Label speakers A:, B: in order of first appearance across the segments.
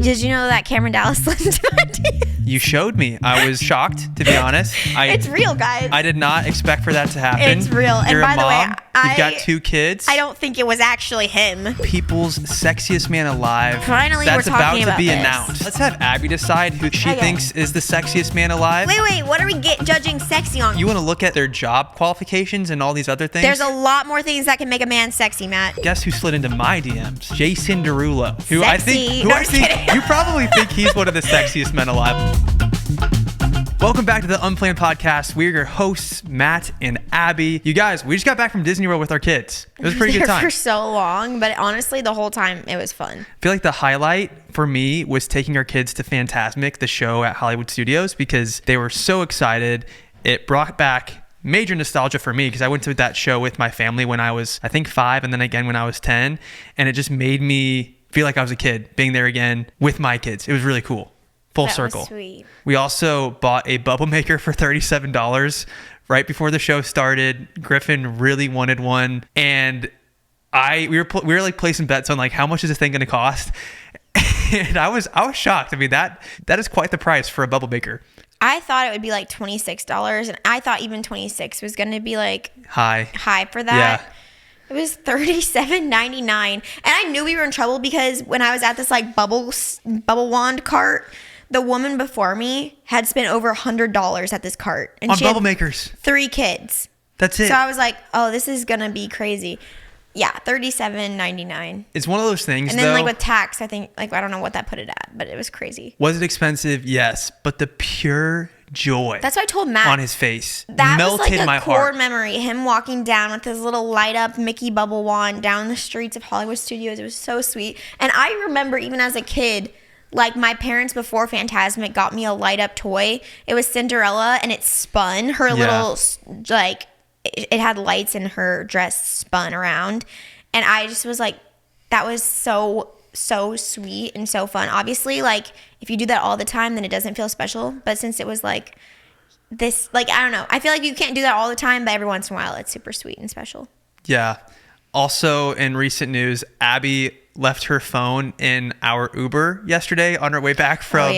A: Did you know that Cameron Dallas slid into my DM?
B: You showed me. I was shocked, to be honest.
A: It's real, guys.
B: I did not expect for that to happen.
A: It's real.
B: You're
A: And by
B: a
A: the
B: mom.
A: way,
B: You've got 2 kids.
A: I don't think it was actually him.
B: People's Sexiest Man Alive.
A: Finally,
B: That's
A: we're talking
B: about to be
A: this.
B: announced. Let's have Abby decide who she
A: Okay.
B: thinks is the sexiest man alive.
A: Wait, what are we judging sexy on?
B: You want to look at their job qualifications and all these other things?
A: There's a lot more things that can make a man sexy, Matt.
B: Guess who slid into my DMs? Jason Derulo, who I
A: Sexy.
B: think,
A: No, I'm just kidding.
B: you probably think he's one of the sexiest men alive. Welcome back to the Unplanned podcast. We're your hosts, Matt and Abby. You guys, we just got back from Disney World with our kids. It was a pretty good time.
A: For so long, but honestly, the whole time it was fun.
B: I feel like the highlight for me was taking our kids to Fantasmic, the show at Hollywood Studios, because they were so excited. It brought back major nostalgia for me because I went to that show with my family when I was, I think, 5, and then again when I was 10. And it just made me feel like I was a kid being there again with my kids. It was really cool. Full circle.
A: Was sweet.
B: We also bought a bubble maker for $37 right before the show started. Griffin really wanted one, and we were like placing bets on like how much is this thing going to cost, and I was shocked. I mean that is quite the price for a bubble maker.
A: I thought it would be like $26, and I thought even 26 was going to be like high for that.
B: Yeah.
A: It was $37.99, and I knew we were in trouble because when I was at this like bubble wand cart, the woman before me had spent over $100 at this cart, and
B: on
A: she
B: bubble
A: had
B: makers.
A: 3 kids.
B: That's it.
A: So I was like, oh, this is gonna be crazy. Yeah, $37.99.
B: It's one of those things.
A: And then
B: though,
A: like with tax, I think like I don't know what that put it at, but it was crazy.
B: Was it expensive? Yes, but the pure joy.
A: That's what I told Matt
B: on his face
A: that
B: melted
A: was like
B: my
A: a core
B: heart.
A: memory. Him walking down with his little light up Mickey bubble wand down the streets of Hollywood Studios. It was so sweet. And I remember even as a kid, like my parents before Fantasmic got me a light up toy. It was Cinderella, and it spun. Her little like it had lights, and her dress spun around. And I just was like, that was so sweet and so fun. Obviously, like if you do that all the time, then it doesn't feel special. But since it was like this, like I don't know, I feel like you can't do that all the time, but every once in a while, it's super sweet and special.
B: Yeah. Also, in recent news, Abby left her phone in our Uber yesterday on our way back from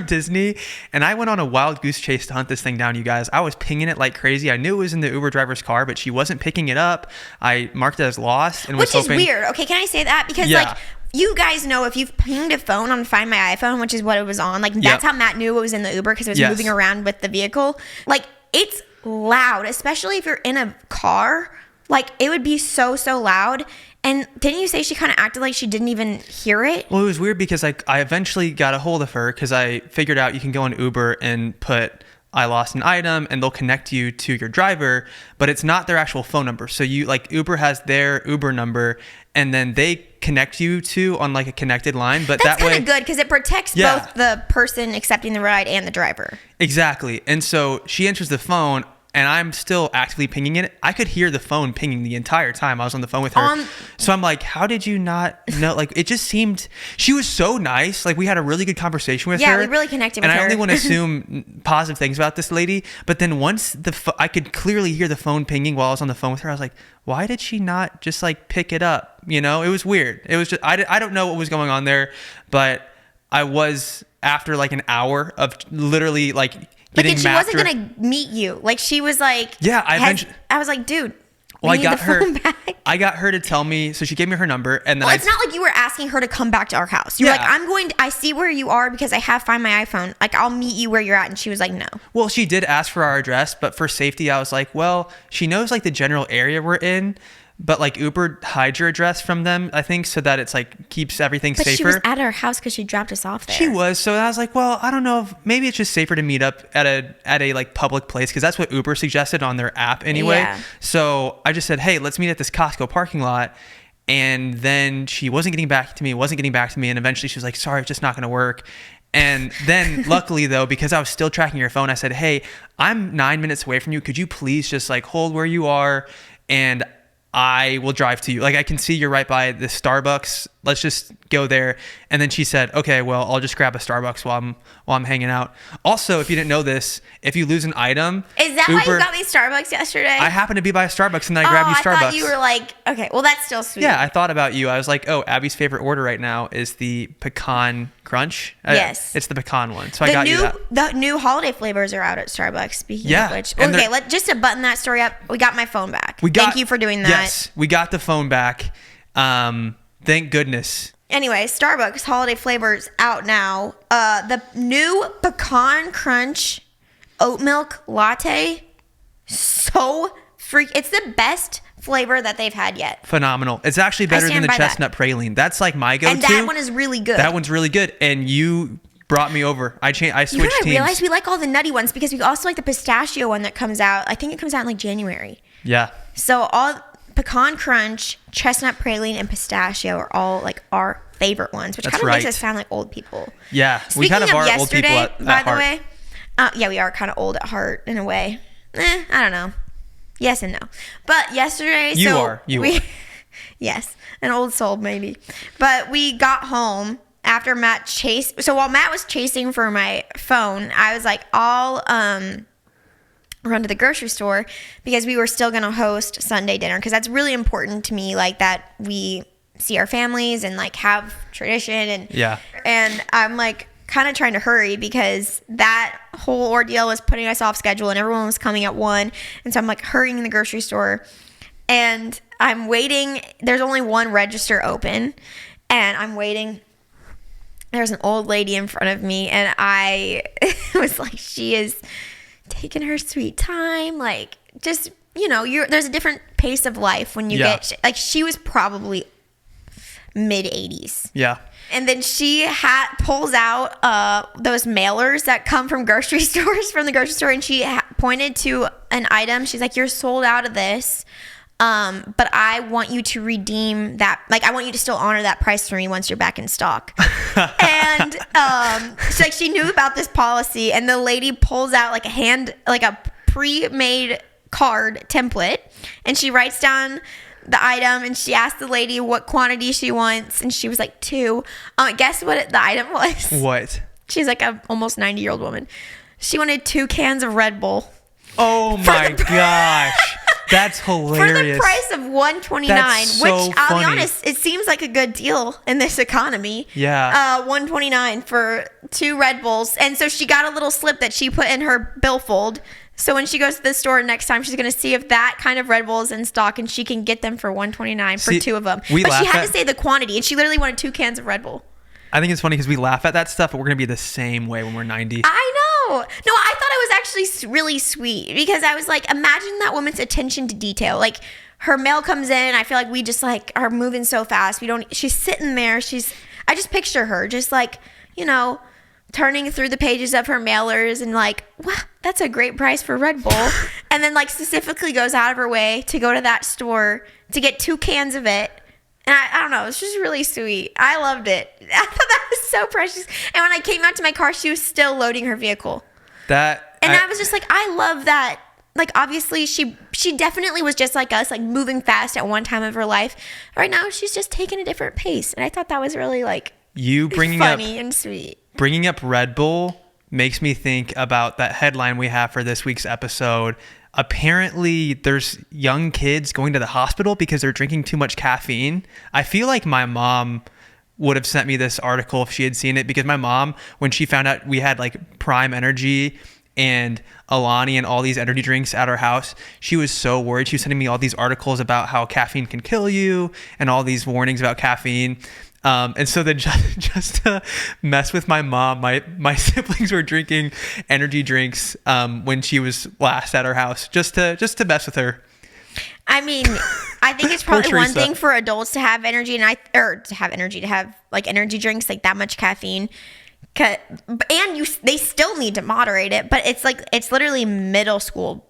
B: Disney, and I went on a wild goose chase to hunt this thing down. You guys, I was pinging it like crazy. I knew it was in the Uber driver's car, but she wasn't picking it up. I marked it as lost, and
A: which is weird. Okay, can I say that? Because like you guys know, if you've pinged a phone on Find My iPhone, which is what it was on, like that's how Matt knew it was in the Uber, because it was moving around with the vehicle. Like it's loud, especially if you're in a car. Like it would be so loud. And didn't you say she kind of acted like she didn't even hear it?
B: Well, it was weird because I eventually got a hold of her because I figured out you can go on Uber and put I lost an item, and they'll connect you to your driver, but it's not their actual phone number. So you like Uber has their Uber number, and then they connect you to on like a connected line. But
A: that's
B: that way,
A: kind of good because it protects both the person accepting the ride and the driver.
B: Exactly. And so she enters the phone, and I'm still actively pinging it. I could hear the phone pinging the entire time I was on the phone with her. So I'm like, how did you not know? Like, it just seemed, she was so nice. Like, we had a really good conversation with her.
A: Yeah, we really connected with her.
B: And I only want to assume positive things about this lady. But then once I could clearly hear the phone pinging while I was on the phone with her, I was like, why did she not just like pick it up? You know, it was weird. It was just, I don't know what was going on there, but I was, after like an hour of literally like,
A: but then she wasn't going to meet you. Like she was like,
B: yeah,
A: I was like, dude,
B: well,
A: I got
B: her to tell me, so she gave me her number, and then
A: it's not like you were asking her to come back to our house. You're like, I see where you are because I have Find My iPhone. Like, I'll meet you where you're at. And she was like, no.
B: Well, she did ask for our address, but for safety, I was like, well, she knows like the general area we're in, but like Uber hides your address from them, I think, so that it's like keeps everything safer.
A: But she was at our house because she dropped us off there.
B: She was. So I was like, well, I don't know if maybe it's just safer to meet up at a like public place, because that's what Uber suggested on their app anyway. Yeah. So I just said, hey, let's meet at this Costco parking lot. And then she wasn't getting back to me. And eventually she was like, sorry, it's just not going to work. And then luckily though, because I was still tracking your phone, I said, hey, I'm 9 minutes away from you. Could you please just like hold where you are? And I will drive to you. Like, I can see you're right by the Starbucks. Let's just go there. And then she said, okay, well, I'll just grab a Starbucks while I'm hanging out. Also, if you didn't know this, if you lose an item,
A: is that why you got me Starbucks yesterday?
B: I happened to be by a Starbucks and I grabbed you Starbucks.
A: I thought you were like, okay, well, that's still sweet.
B: Yeah, I thought about you. I was like, oh, Abby's favorite order right now is the pecan crunch.
A: Yes.
B: It's the pecan one. So I got you that.
A: The new holiday flavors are out at Starbucks, speaking of which.
B: And
A: okay, just to button that story up, we got my phone back. Thank you for doing that.
B: Yes, we got the phone back. Thank goodness.
A: Anyway, Starbucks holiday flavors out now. The new pecan crunch oat milk latte. It's the best flavor that they've had yet.
B: Phenomenal. It's actually better than the chestnut praline. That's like my go-to.
A: And that one is really good.
B: That one's really good. And you brought me over. I switched teams.
A: I realized we like all the nutty ones because we also like the pistachio one that comes out. I think it comes out in like January.
B: Yeah.
A: So all pecan crunch, chestnut praline, and pistachio are all like our favorite ones, which kind of makes us sound like old people.
B: Yeah. We kind of are old people at heart.
A: By the way, yeah, we are kind of old at heart in a way. I don't know. Yes and no. But yesterday,
B: You are.
A: Yes, an old soul maybe. But we got home after Matt chased. So while Matt was chasing for my phone, I was like, I'll run to the grocery store because we were still going to host Sunday dinner because that's really important to me, like that we see our families and like have tradition and I'm like kind of trying to hurry because that whole ordeal was putting us off schedule and everyone was coming at 1, and so I'm like hurrying in the grocery store and I'm waiting. There's only one register open and I'm waiting. There's an old lady in front of me and I was like, she is taking her sweet time, like just, there's a different pace of life when you get, like she was probably mid-80s.
B: Yeah.
A: And then she pulls out those mailers that come from grocery stores, from the grocery store, and she pointed to an item. She's like, you're sold out of this, but I want you to redeem that. Like, I want you to still honor that price for me once you're back in stock. And she knew about this policy, and the lady pulls out like a pre-made card template, and she writes down the item, and she asked the lady what quantity she wants, and she was like 2. Guess what the item was?
B: What?
A: She's like a almost 90-year-old woman. She wanted 2 cans of Red Bull.
B: Oh my gosh. That's hilarious.
A: For the price of $129, which I'll be honest, it seems like a good deal in this economy.
B: Yeah.
A: $129 for 2 Red Bulls. And so she got a little slip that she put in her billfold. So when she goes to the store next time, she's going to see if that kind of Red Bull is in stock and she can get them for $129 for 2 of them. But she had to say the quantity, and she literally wanted 2 cans of Red Bull.
B: I think it's funny because we laugh at that stuff, but we're going to be the same way when we're 90.
A: I know. No, I thought it was actually really sweet because I was like, imagine that woman's attention to detail. Like, her mail comes in. I feel like we just like are moving so fast. She's sitting there. I just picture her just like, turning through the pages of her mailers and like, wow, that's a great price for Red Bull. And then like specifically goes out of her way to go to that store to get 2 cans of it. And I don't know, it's just really sweet. I loved it. I thought that was so precious. And when I came out to my car, she was still loading her vehicle. I was just like, I love that. Like, obviously, she definitely was just like us, like moving fast at one time of her life. Right now, she's just taking a different pace. And I thought that was really like funny and sweet.
B: Bringing up Red Bull makes me think about that headline we have for this week's episode. Apparently, there's young kids going to the hospital because they're drinking too much caffeine. I feel like my mom would have sent me this article if she had seen it, because my mom, when she found out we had like Prime Energy and Alani and all these energy drinks at our house, she was so worried. She was sending me all these articles about how caffeine can kill you and all these warnings about caffeine. And so then just to mess with my mom, my siblings were drinking energy drinks when she was last at our house, just to mess with her.
A: I mean, I think it's probably one thing for adults to have energy to have like energy drinks, like that much caffeine. And they still need to moderate it, but it's literally middle school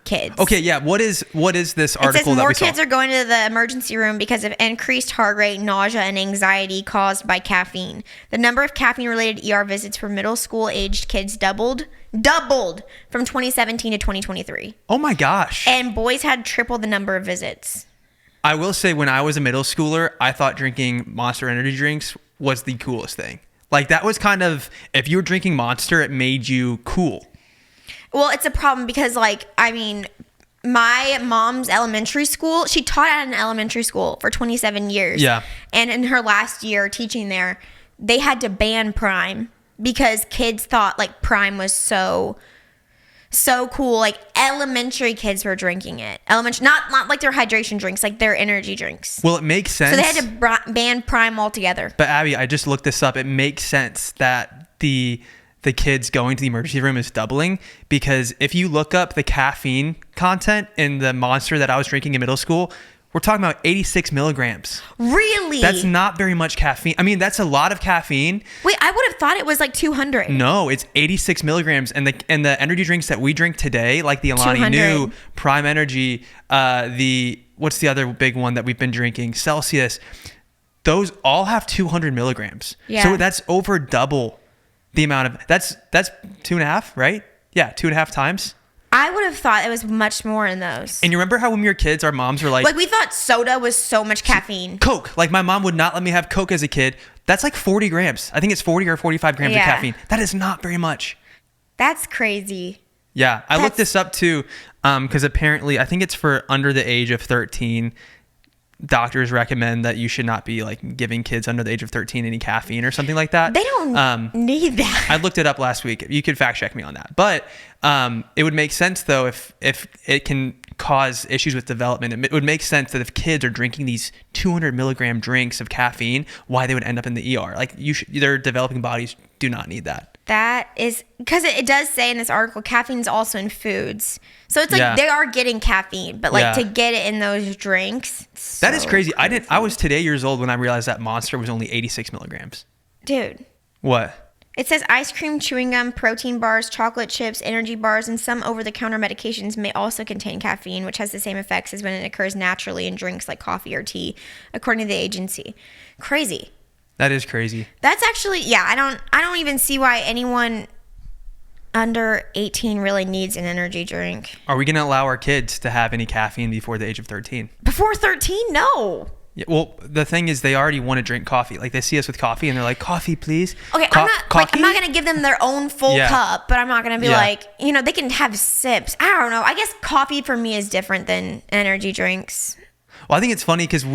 A: kids.
B: Okay, yeah. What is this article
A: that we saw? More kids are going to the emergency room because of increased heart rate, nausea, and anxiety caused by caffeine. The number of caffeine-related ER visits for middle school-aged kids doubled from 2017 to 2023.
B: Oh my gosh.
A: And boys had triple the number of visits.
B: I will say when I was a middle schooler, I thought drinking Monster energy drinks was the coolest thing. Like that was kind of, if you were drinking Monster, it made you cool.
A: Well, it's a problem because my mom's elementary school, she taught at an elementary school for 27 years.
B: Yeah.
A: And in her last year teaching there, they had to ban Prime because kids thought like Prime was so cool. Like elementary kids were drinking it. Not like their hydration drinks, like their energy drinks.
B: Well, it makes sense.
A: So they had to ban Prime altogether.
B: But Abby, I just looked this up. It makes sense that the kids going to the emergency room is doubling, because if you look up the caffeine content in the Monster that I was drinking in middle school, we're talking about 86 milligrams.
A: Really?
B: That's not very much caffeine. I mean, that's a lot of caffeine.
A: Wait, I would have thought it was like 200.
B: No, it's 86 milligrams. And the energy drinks that we drink today, like the Alani
A: 200.
B: Nu, Prime Energy, what's the other big one that we've been drinking? Celsius. Those all have 200 milligrams.
A: Yeah.
B: So that's over double the amount of, that's 2.5, right? Yeah, 2.5 times.
A: I would have thought it was much more in those.
B: And you remember how when we were kids, our moms were like
A: we thought soda was so much caffeine.
B: Coke. Like my mom would not let me have Coke as a kid. That's like 40 grams. I think it's 40 or 45 grams of caffeine. That is not very much.
A: That's crazy.
B: Yeah. I looked this up too, because apparently I think it's for under the age of 13. Doctors recommend that you should not be like giving kids under the age of 13 any caffeine or something like that.
A: They don't need that.
B: I looked it up last week. You could fact check me on that. But it would make sense though if it can cause issues with development. It would make sense that if kids are drinking these 200 milligram drinks of caffeine, why they would end up in the ER. Like their developing bodies do not need that.
A: That is because it does say in this article, caffeine is also in foods. So it's like they are getting caffeine, but like to get it in those drinks.
B: That is crazy. I was today years old when I realized that Monster was only 86 milligrams.
A: Dude.
B: What?
A: It says ice cream, chewing gum, protein bars, chocolate chips, energy bars, and some over-the-counter medications may also contain caffeine, which has the same effects as when it occurs naturally in drinks like coffee or tea, according to the agency. Crazy.
B: That is crazy.
A: That's actually, I don't even see why anyone under 18 really needs an energy drink.
B: Are we going to allow our kids to have any caffeine before the age of 13?
A: Before 13? No.
B: Yeah, well, the thing is they already want to drink coffee. Like they see us with coffee and they're like, coffee, please.
A: Okay, I'm not going to give them their own full cup, but I'm not going to be like, they can have sips. I don't know. I guess coffee for me is different than energy drinks.
B: Well, I think it's funny because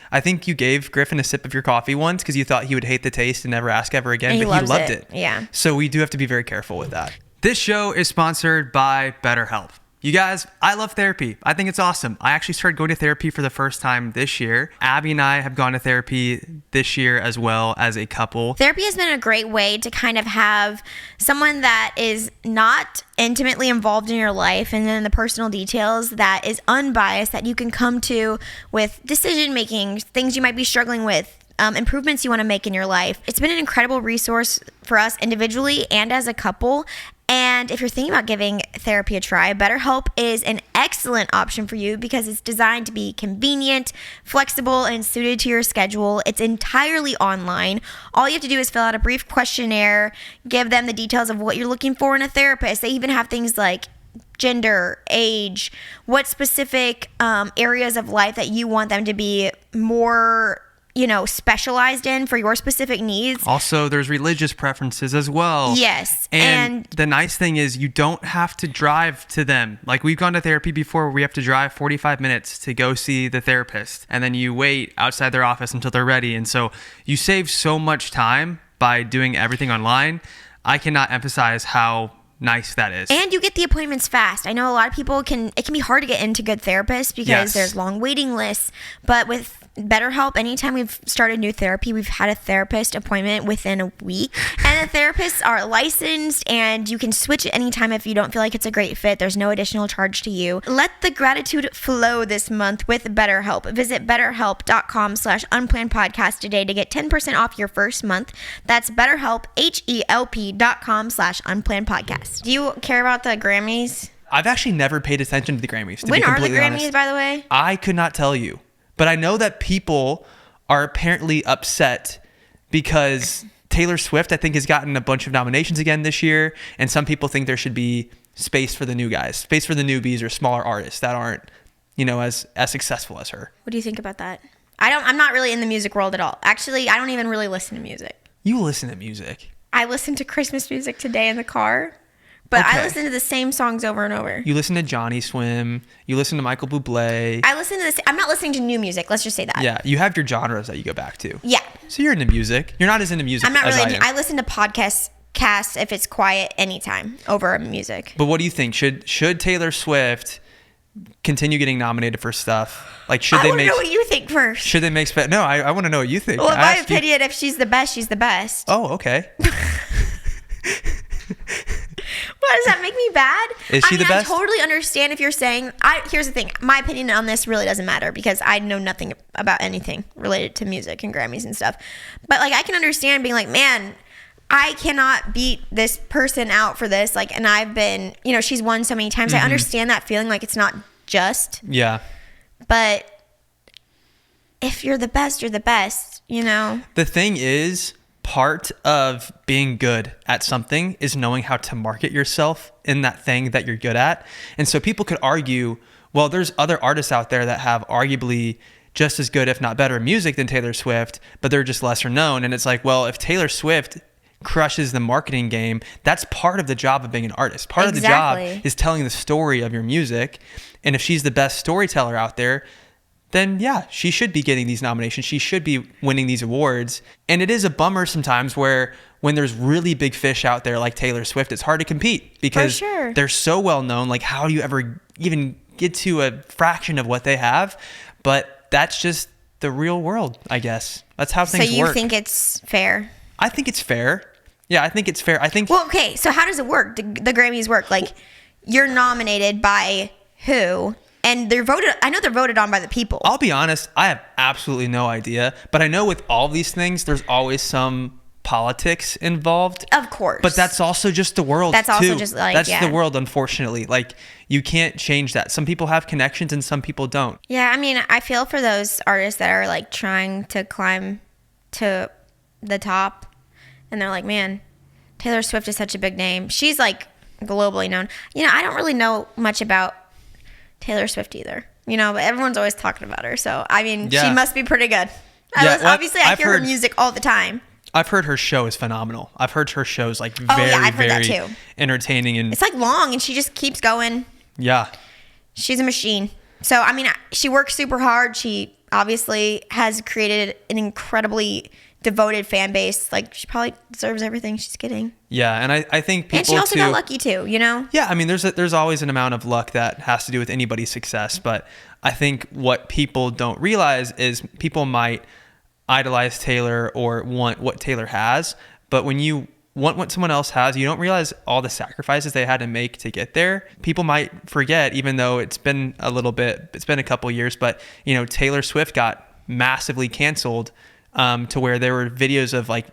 B: I think you gave Griffin a sip of your coffee once because you thought he would hate the taste and never ask ever again, but he loved it.
A: Yeah.
B: So we do have to be very careful with that. This show is sponsored by BetterHelp. You guys, I love therapy. I think it's awesome. I actually started going to therapy for the first time this year. Abby and I have gone to therapy this year as well as a couple.
A: Therapy has been a great way to kind of have someone that is not intimately involved in your life and then the personal details, that is unbiased, that you can come to with decision making, things you might be struggling with, improvements you want to make in your life. It's been an incredible resource for us individually and as a couple. And if you're thinking about giving therapy a try, BetterHelp is an excellent option for you because it's designed to be convenient, flexible, and suited to your schedule. It's entirely online. All you have to do is fill out a brief questionnaire, give them the details of what you're looking for in a therapist. They even have things like gender, age, what specific areas of life that you want them to be more specialized in for your specific needs.
B: Also, there's religious preferences as well.
A: Yes.
B: And the nice thing is you don't have to drive to them. Like we've gone to therapy before where we have to drive 45 minutes to go see the therapist. And then you wait outside their office until they're ready. And so you save so much time by doing everything online. I cannot emphasize how nice that is.
A: And you get the appointments fast. I know a lot of people it can be hard to get into good therapists because there's long waiting lists. But with BetterHelp, anytime we've started new therapy, we've had a therapist appointment within a week. And the therapists are licensed and you can switch at any time if you don't feel like it's a great fit. There's no additional charge to you. Let the gratitude flow this month with BetterHelp. Visit BetterHelp.com/unplannedpodcast today to get 10% off your first month. That's BetterHelp, HELP.com/unplannedpodcast. Do you care about the Grammys?
B: I've actually never paid attention to the Grammys, to
A: when
B: be completely honest.
A: are the Grammys, by the way?
B: I could not tell you. But I know that people are apparently upset because Taylor Swift, I think, has gotten a bunch of nominations again this year. And some people think there should be space for the new guys, space for the newbies or smaller artists that aren't as successful as her.
A: What do you think about that? I'm not really in the music world at all. Actually, I don't even really listen to music.
B: You listen to music.
A: I listened to Christmas music today in the car, but
B: Okay.
A: I listen to the same songs over and over.
B: You listen to Johnny Swim. You listen to Michael Bublé.
A: I listen to this. I'm not listening to new music. Let's just say that.
B: Yeah, you have your genres that you go back to.
A: Yeah.
B: So you're into music. You're not as into music
A: I'm not
B: as
A: really.
B: I am.
A: I listen to podcasts if it's quiet anytime over music.
B: But what do you think? Should Taylor Swift continue getting nominated for stuff? Like, should
A: I
B: they
A: want to
B: make?
A: know what you think first.
B: Should they make? No, I want to know what you think.
A: Well, in
B: I
A: my
B: asked you-
A: opinion, if she's the best, she's the best.
B: Oh, okay.
A: What, does that make me bad?
B: Is she the best?
A: I totally understand if you're saying. Here's the thing. My opinion on this really doesn't matter because I know nothing about anything related to music and Grammys and stuff. But like, I can understand being like, man, I cannot beat this person out for this. Like, and I've been, she's won so many times. I understand that feeling. Like, it's not just.
B: Yeah.
A: But if you're the best, you're the best.
B: The thing is, part of being good at something is knowing how to market yourself in that thing that you're good at. And so people could argue, well, there's other artists out there that have arguably just as good, if not better, music than Taylor Swift, but they're just lesser known. And it's like, well, if Taylor Swift crushes the marketing game, that's part of the job of being an artist. Part of the job is telling the story of your music. And if she's the best storyteller out there, then yeah, she should be getting these nominations. She should be winning these awards. And it is a bummer sometimes when there's really big fish out there like Taylor Swift, it's hard to compete because they're so well known. Like, how do you ever even get to a fraction of what they have? But that's just the real world, I guess. That's how things work.
A: So you think it's fair? I
B: think it's fair. Yeah, I think it's fair.
A: Well, okay. So how does it work? The Grammys work? Like, you're nominated by who? And they're voted. I know they're voted on by the people.
B: I'll be honest. I have absolutely no idea. But I know with all these things, there's always some politics involved.
A: Of course.
B: But that's also just the world.
A: That's also just like,
B: that's the world, unfortunately. Like, you can't change that. Some people have connections and some people don't.
A: Yeah, I mean, I feel for those artists that are like trying to climb to the top, and they're like, man, Taylor Swift is such a big name. She's like globally known. I don't really know much about Taylor Swift either, but everyone's always talking about her. So, I mean, she must be pretty good. Obviously, I hear her music all the time.
B: I've heard her show is phenomenal. I've heard her shows like very entertaining. And
A: it's like long and she just keeps going.
B: Yeah.
A: She's a machine. So, I mean, she works super hard. She obviously has created an incredibly devoted fan base. Like, she probably deserves everything she's getting.
B: Yeah, and I think people,
A: and she also got lucky too,
B: Yeah, I mean, there's always an amount of luck that has to do with anybody's success, but I think what people don't realize is people might idolize Taylor or want what Taylor has, but when you want what someone else has, you don't realize all the sacrifices they had to make to get there. People might forget, even though it's been a couple years, but Taylor Swift got massively canceled to where there were videos of like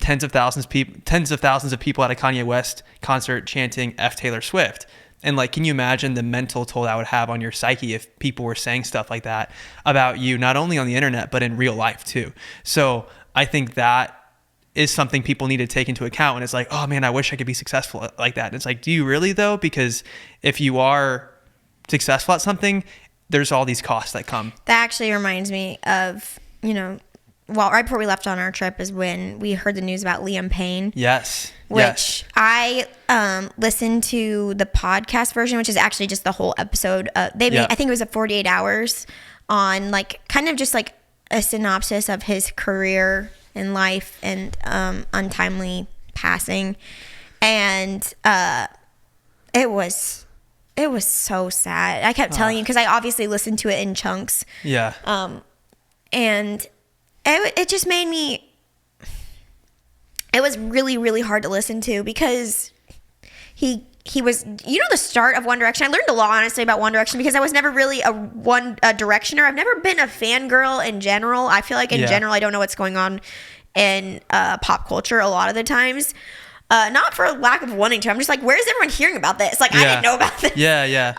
B: tens of thousands of people at a Kanye West concert chanting F Taylor Swift. And like, can you imagine the mental toll that would have on your psyche if people were saying stuff like that about you, not only on the internet, but in real life too? So I think that is something people need to take into account. And it's like, oh man, I wish I could be successful like that. And it's like, do you really though? Because if you are successful at something, there's all these costs that come.
A: That actually reminds me of, right before we left on our trip is when we heard the news about Liam Payne.
B: Yes.
A: Which I listened to the podcast version, which is actually just the whole episode. I think it was a 48 hours on like kind of just like a synopsis of his career and life and untimely passing. And it was so sad. I kept telling you because I obviously listened to it in chunks.
B: Yeah.
A: And it just made me. It was really, really hard to listen to because he was, the start of One Direction. I learned a lot, honestly, about One Direction because I was never really a Directioner. I've never been a fangirl in general. I feel like in general, I don't know what's going on in pop culture a lot of the times. Not for lack of wanting to. I'm just like, where's everyone hearing about this? Like, I didn't know about this.
B: Yeah.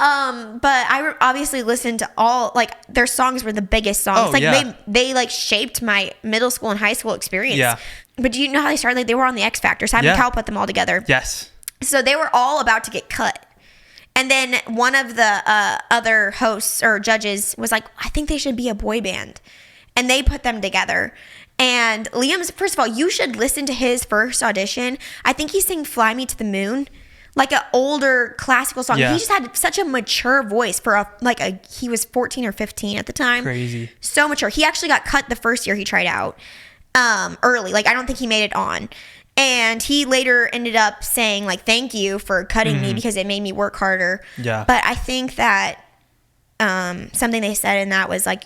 A: But I obviously listened to all, like, their songs were the biggest songs. They like shaped my middle school and high school experience.
B: Yeah.
A: But do you know how they started? Like, they were on the X Factor. Simon Cowell put them all together.
B: Yes.
A: So they were all about to get cut. And then one of the other hosts or judges was like, I think they should be a boy band. And they put them together. And Liam's, first of all, you should listen to his first audition. I think he sang Fly Me to the Moon, like an older classical song.
B: Yeah.
A: He just had such a mature voice for he was 14 or 15 at the time.
B: Crazy.
A: So mature. He actually got cut the first year he tried out early. Like, I don't think he made it on. And he later ended up saying, like, thank you for cutting me because it made me work harder.
B: Yeah.
A: But I think that something they said in that was, like,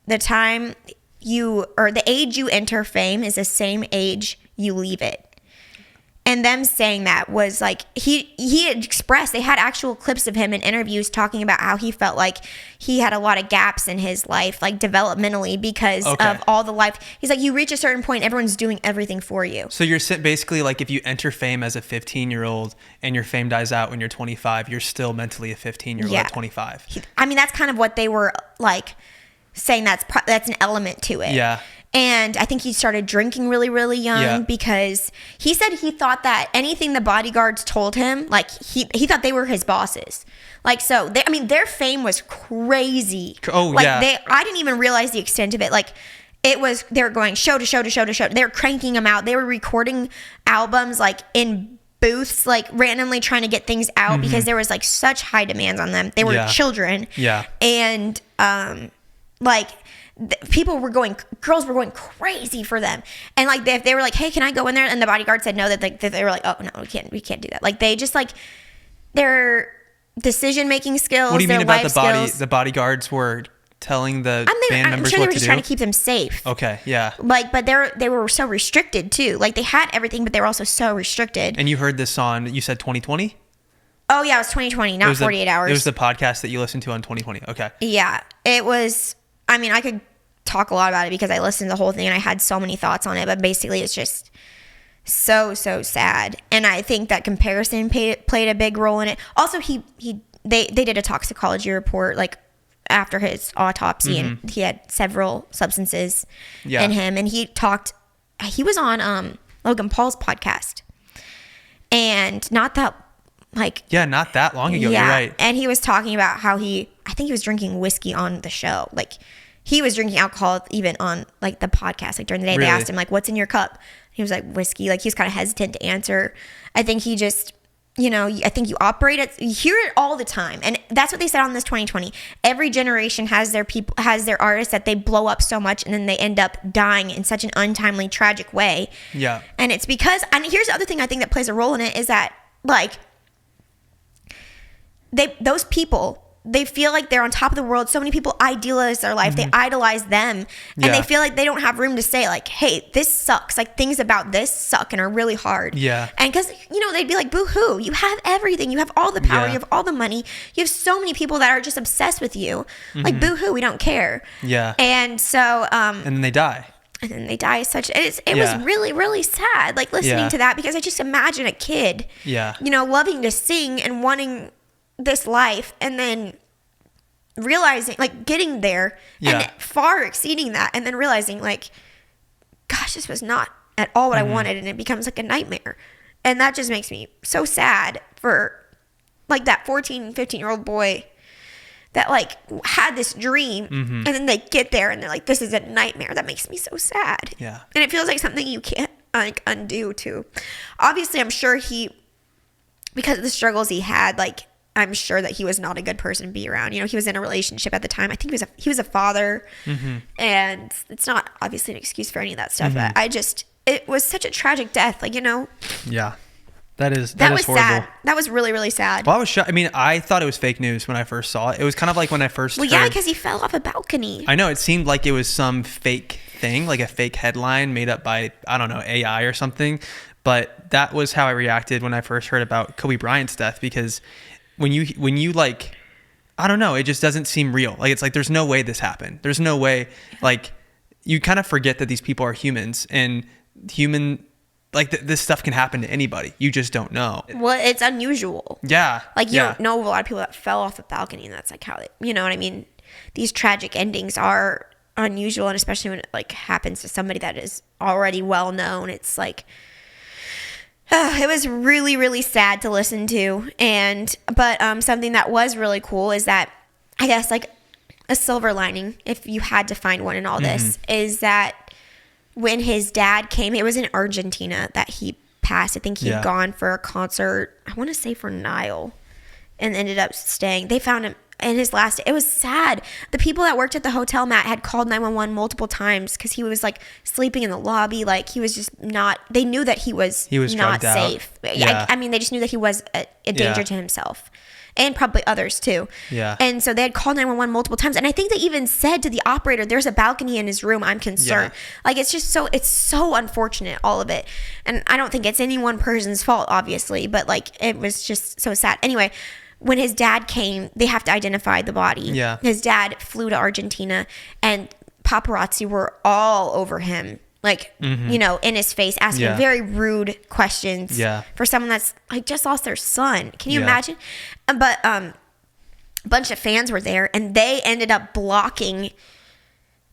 A: the age you enter fame is the same age you leave it. And them saying that was like, he had expressed, they had actual clips of him in interviews talking about how he felt like he had a lot of gaps in his life, like developmentally, because of all the life. He's like, you reach a certain point, everyone's doing everything for you.
B: So you're basically like, if you enter fame as a 15-year-old and your fame dies out when you're 25, you're still mentally a 15-year-old at 25.
A: I mean, that's kind of what they were like saying. That's an element to it.
B: Yeah.
A: And I think he started drinking really, really young because he said he thought that anything the bodyguards told him, like he thought they were his bosses. Like, so their fame was crazy.
B: Oh,
A: like,
B: yeah.
A: I didn't even realize the extent of it. Like, they were going show to show to show to show. They were cranking them out. They were recording albums like in booths, like randomly trying to get things out because there was like such high demands on them. They were children.
B: Yeah.
A: And girls were going crazy for them. And like, if they were like, hey, can I go in there? And the bodyguard said no, that they were like, oh no, we can't do that. Like, they just like, their decision-making skills,
B: what do you mean about
A: the
B: bodyguards were telling the band members
A: I'm sure they
B: what
A: were
B: to
A: just
B: do?
A: trying to keep them safe.
B: Okay, yeah.
A: Like, but they were so restricted too. Like, they had everything, but they were also so restricted.
B: And you heard this on, you said 2020?
A: Oh yeah, it was 2020, not 48 hours.
B: It was the podcast that you listened to on 2020. Okay.
A: Yeah, it was. I mean, I could talk a lot about it because I listened to the whole thing and I had so many thoughts on it, but basically it's just so sad. And I think that comparison played a big role in it. Also, they did a toxicology report like after his autopsy, and he had several substances in him. And he was on Logan Paul's podcast, and not that long ago. You're right. And he was talking about how I think he was drinking whiskey on the show. Like, he was drinking alcohol even on like the podcast. Like, during the day, They asked him like, what's in your cup? He was like, whiskey. Like, he was kind of hesitant to answer. I think he just, I think you hear it all the time. And that's what they said on this 2020. Every generation has their artists that they blow up so much and then they end up dying in such an untimely, tragic way.
B: Yeah.
A: And it's because, and here's the other thing I think that plays a role in it is that, like, those people, they feel like they're on top of the world. So many people idealize their life. They idolize them. And they feel like they don't have room to say, like, hey, this sucks. Like, things about this suck and are really hard.
B: Yeah.
A: And because, they'd be like, boo-hoo. You have everything. You have all the power. You have all the money. You have so many people that are just obsessed with you. Like, boo-hoo. We don't care.
B: Yeah.
A: And so...
B: and then they die.
A: And then they die it was really, really sad, like, listening to that, because I just imagine a kid, loving to sing and wanting this life, and then realizing, like, getting there and far exceeding that, and then realizing, like, gosh, this was not at all what I wanted, and it becomes like a nightmare. And that just makes me so sad for, like, that 14, 15-year-old boy that, like, had this dream, and then they get there and they're like, this is a nightmare. That makes me so sad.
B: Yeah. And
A: it feels like something you can't, like, undo too. Obviously, I'm sure because of the struggles he had, like, I'm sure that he was not a good person to be around. He was in a relationship at the time. I think he was a father, and it's not obviously an excuse for any of that stuff. But it was such a tragic death. Like,
B: Yeah. That was
A: horrible.
B: Sad.
A: That was really, really sad.
B: Well, I was shocked. I mean, I thought it was fake news when I first saw it. It was kind of like when I first heard.
A: Yeah, because he fell off a balcony.
B: I know. It seemed like it was some fake thing, like a fake headline made up by, I don't know, AI or something. But that was how I reacted when I first heard about Kobe Bryant's death, because when you like, I don't know, it just doesn't seem real. Like, it's like, there's no way this happened. There's no way, like, you kind of forget that these people are humans, and like, this stuff can happen to anybody. You just don't know.
A: Well, it's unusual.
B: Yeah.
A: Like, you don't know a lot of people that fell off a balcony, and that's like how you know what I mean? These tragic endings are unusual, and especially when it, like, happens to somebody that is already well known. It's like, It was really, really sad to listen to. But something that was really cool is that, I guess, like, a silver lining, if you had to find one in all this, is that when his dad came, it was in Argentina that he passed. I think he'd gone for a concert, I want to say for Nile, and ended up staying. They found him in his last day. It was sad. The people that worked at the hotel, Matt, had called 911 multiple times because he was like sleeping in the lobby. Like, he was just not, they knew that he was not safe.
B: Yeah.
A: I mean, they just knew that he was a danger to himself and probably others too.
B: Yeah.
A: And so they had called 911 multiple times. And I think they even said to the operator, there's a balcony in his room. I'm concerned. Like, it's just it's so unfortunate, all of it. And I don't think it's any one person's fault, obviously, but like, it was just so sad. Anyway, when his dad came, they have to identify the body.
B: Yeah.
A: His dad flew to Argentina, and paparazzi were all over him, like, you know, in his face, asking very rude questions for someone that's like just lost their son. Can you imagine? But a bunch of fans were there, and they ended up blocking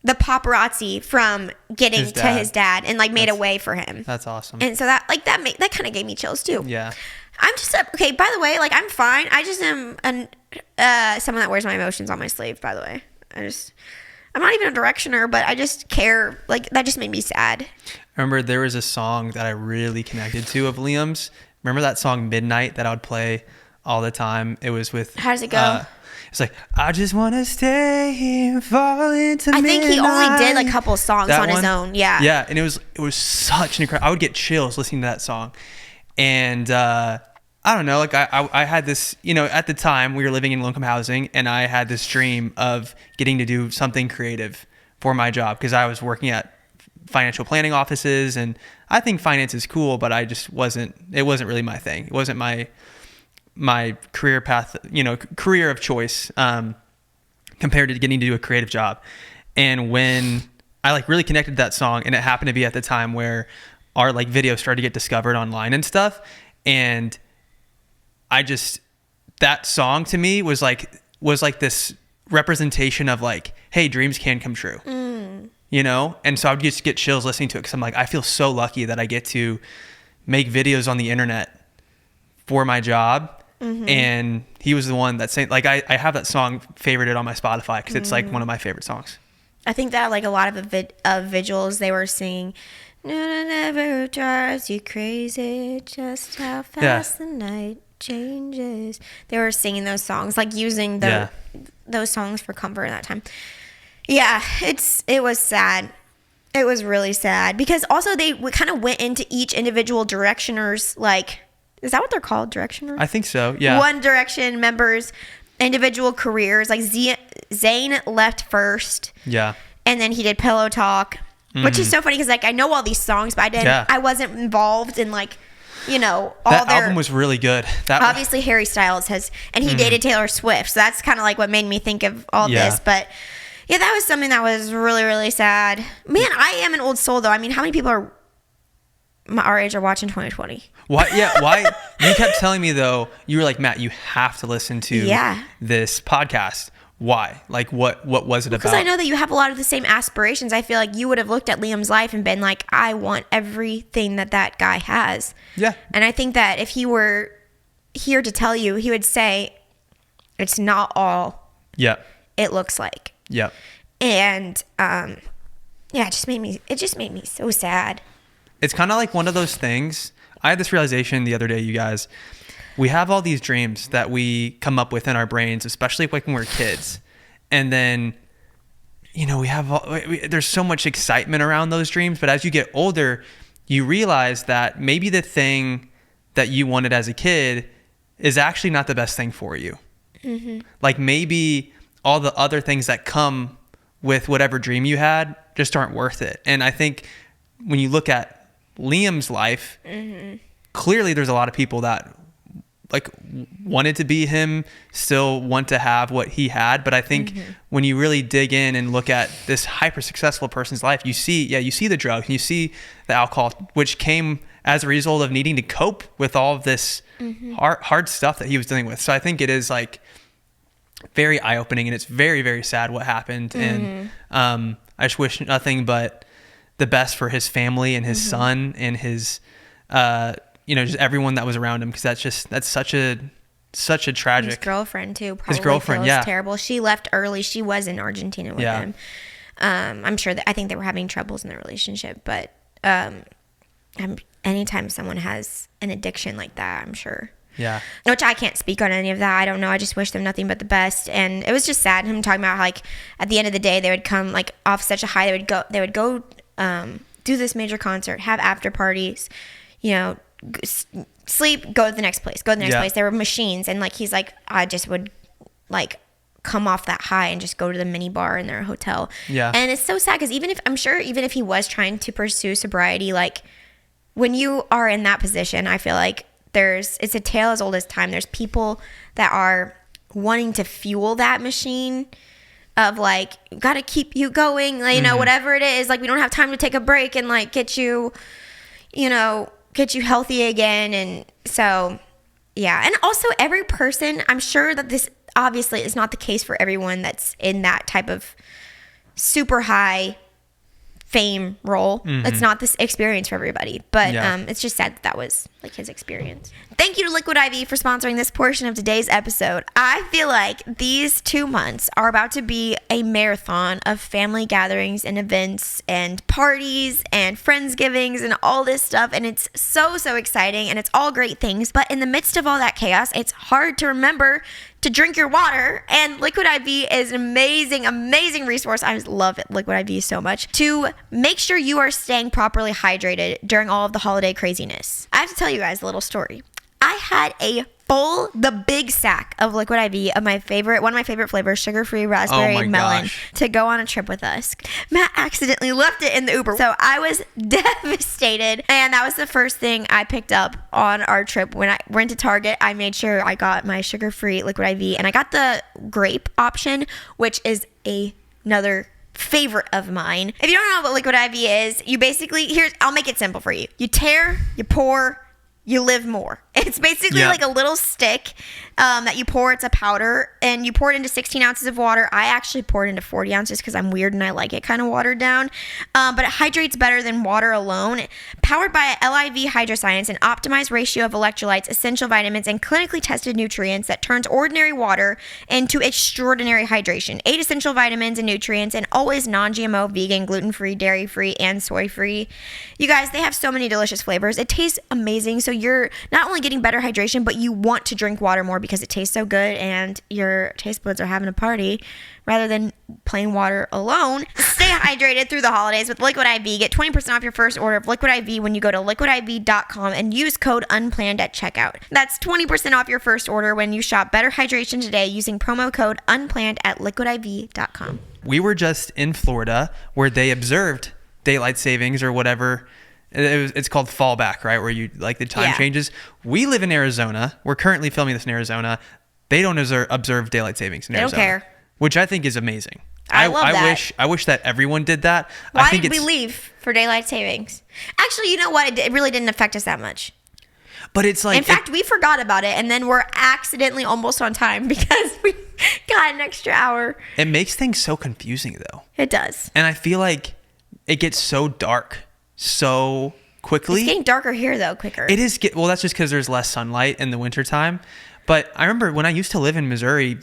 A: the paparazzi from getting to his dad and like made a way for him.
B: That's awesome.
A: And so that kind of gave me chills too.
B: Yeah.
A: I'm just okay. By the way, like, I'm fine. I just am someone that wears my emotions on my sleeve. By the way, I'm not even a directioner, but I just care. Like, that just made me sad.
B: I remember there was a song that I really connected to of Liam's. Remember that song Midnight that I would play all the time? It was with.
A: How does it go?
B: It's like, I just want to stay here and fall into midnight.
A: I think he only did like a couple songs on his own. Yeah.
B: Yeah, and it was such an incredible. I would get chills listening to that song, and I don't know, like I had this, you know, at the time we were living in low-income housing, and I had this dream of getting to do something creative for my job because I was working at financial planning offices, and I think finance is cool, but it wasn't really my thing. It wasn't my career path, you know, career of choice compared to getting to do a creative job. And when I like really connected to that song, and it happened to be at the time where our like video started to get discovered online and stuff, and that song to me was like this representation of like, hey, dreams can come true, you know? And so I would just get chills listening to it because I'm like, I feel so lucky that I get to make videos on the internet for my job. And he was the one that saying, like, I have that song favorited on my Spotify because it's like one of my favorite songs.
A: I think that like a lot of visuals, they were singing, no, never drives you crazy, just how fast the night changes. They were singing those songs, like using those songs for comfort in that time. Yeah, it was sad. It was really sad because also they kind of went into each individual directioner's, like, is that what they're called, directioners?
B: I think so. Yeah.
A: One Direction members' individual careers. Like Zayn left first. Yeah. And then he did Pillow Talk, which is so funny because like I know all these songs, but I wasn't involved in like, you know, all
B: that album was really good.
A: Obviously Harry Styles and he dated Taylor Swift, so that's kind of like what made me think of all this. But yeah, that was something that was really, really sad. Man, I am an old soul though. I mean, how many people are our age are watching 2020?
B: Why? Yeah, why? You kept telling me though, you were like, Matt, you have to listen to this podcast. Why? Like, what was it about?
A: Because I know that you have a lot of the same aspirations. I feel like you would have looked at Liam's life and been like, I want everything that guy has. Yeah. And I think that if he were here to tell you, he would say, it's not all it looks like. Yeah. And it just made me so sad.
B: It's kind of like one of those things. I had this realization the other day, you guys. We have all these dreams that we come up with in our brains, especially like when we're kids. And then, you know, there's so much excitement around those dreams. But as you get older, you realize that maybe the thing that you wanted as a kid is actually not the best thing for you. Mm-hmm. Like maybe all the other things that come with whatever dream you had just aren't worth it. And I think when you look at Liam's life, clearly there's a lot of people that like wanted to be him, still want to have what he had. But I think when you really dig in and look at this hyper successful person's life, you see the drugs and you see the alcohol, which came as a result of needing to cope with all of this hard stuff that he was dealing with. So I think it is like very eye-opening, and it's very, very sad what happened. And I just wish nothing but the best for his family and his son and his just everyone that was around him, because that's such a tragic.
A: His girlfriend too. Probably
B: His girlfriend,
A: feels terrible. She left early. She was in Argentina with him. I'm sure that I think they were having troubles in their relationship, but anytime someone has an addiction like that, I'm sure.
B: Yeah.
A: Which I can't speak on any of that. I don't know. I just wish them nothing but the best. And it was just sad him talking about how, like, at the end of the day, they would come like off such a high. They would go do this major concert, have after parties, sleep, go to the next place, place. There were machines, and like he's like, I just would like come off that high and just go to the mini bar in their hotel.
B: Yeah.
A: And it's so sad because even if he was trying to pursue sobriety, like when you are in that position, I feel like it's a tale as old as time. There's people that are wanting to fuel that machine of like, got to keep you going, like, whatever it is. Like, we don't have time to take a break and like get you healthy again. And so, yeah. And also every person, I'm sure that this obviously is not the case for everyone that's in that type of super high fame role. It's not this experience for everybody, but it's just sad that was like his experience. Thank you to Liquid IV for sponsoring this portion of today's episode. I feel like these 2 months are about to be a marathon of family gatherings and events and parties and friendsgivings and all this stuff, and it's so exciting, and it's all great things, but in the midst of all that chaos, it's hard to remember to drink your water, and Liquid IV is an amazing resource. I love it, Liquid IV, so much, to make sure you are staying properly hydrated during all of the holiday craziness. I have to tell you guys a little story. I had the big sack of Liquid IV of one of my favorite flavors, sugar-free raspberry melon, to go on a trip with us. Matt accidentally left it in the Uber, so I was devastated, and that was the first thing I picked up on our trip. When I went to Target, I made sure I got my sugar-free Liquid IV, and I got the grape option, which is another favorite of mine. If you don't know what Liquid IV is, you basically, I'll make it simple for you. You tear, you pour, you live more. It's basically like a little stick that you pour. It's a powder, and you pour it into 16 ounces of water. I actually poured into 40 ounces because I'm weird and I like it kind of watered down. But it hydrates better than water alone. Powered by LIV Hydroscience, an optimized ratio of electrolytes, essential vitamins, and clinically tested nutrients that turns ordinary water into extraordinary hydration. 8 essential vitamins and nutrients, and always non-GMO, vegan, gluten-free, dairy-free, and soy-free. You guys, they have so many delicious flavors. It tastes amazing. So you're not only getting better hydration, but you want to drink water more because it tastes so good and your taste buds are having a party rather than plain water alone. Stay hydrated through the holidays with Liquid IV. Get 20% off your first order of Liquid IV when you go to liquidiv.com and use code Unplanned at checkout. That's 20% off your first order when you shop Better Hydration today using promo code Unplanned at liquidiv.com.
B: We were just in Florida where they observed daylight savings or whatever. It's called fallback, right? Where you like the time changes. We live in Arizona. We're currently filming this in Arizona. They don't observe daylight savings in Arizona. They don't care. Which I think is amazing.
A: I love that.
B: I wish that everyone did that.
A: Why did we leave for daylight savings? Actually, you know what? It really didn't affect us that much.
B: But it's like...
A: In fact, we forgot about it, and then we're accidentally almost on time because we got an extra hour.
B: It makes things so confusing, though.
A: It does.
B: And I feel like it gets so dark so quickly.
A: It's getting darker here, though, quicker.
B: It is. Well, that's just because there's less sunlight in the wintertime. But I remember when I used to live in Missouri,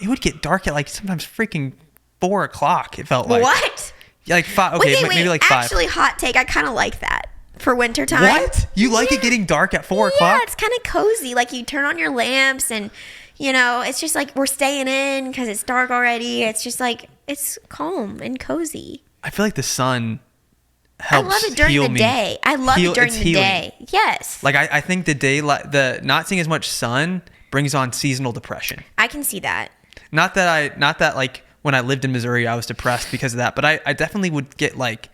B: it would get dark at like sometimes freaking 4 o'clock. It felt like.
A: What?
B: Like 5. Okay, maybe like 5.
A: Actually, hot take. I kind of like that for wintertime.
B: What? You like it getting dark at 4 o'clock?
A: Yeah, it's kind of cozy. Like you turn on your lamps and, it's just like we're staying in because it's dark already. It's just like, it's calm and cozy.
B: I feel like the sun helps.
A: I love it during the day. I love it during the day. Yes.
B: Like I think the not seeing as much sun brings on seasonal depression.
A: I can see that.
B: Not that like when I lived in Missouri I was depressed because of that, but I definitely would get like,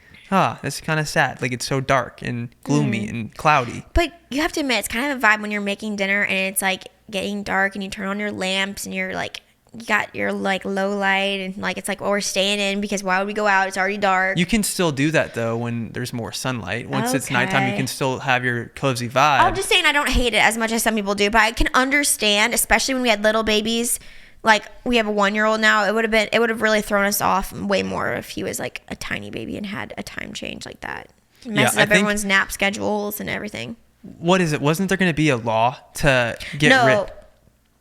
B: this is kind of sad. Like it's so dark and gloomy and cloudy.
A: But you have to admit, it's kind of a vibe when you're making dinner and it's like getting dark and you turn on your lamps and you're like, you got your like low light and like it's like, well, we're staying in because why would we go out? It's already dark.
B: You can still do that though when there's more sunlight. Once it's nighttime, you can still have your cozy vibe.
A: I'm just saying I don't hate it as much as some people do, but I can understand, especially when we had little babies. Like we have a 1-year-old now. It would have really thrown us off way more if he was like a tiny baby and had a time change like that. It messes up everyone's nap schedules and everything.
B: what is it? Wasn't there going to be a law to get rid?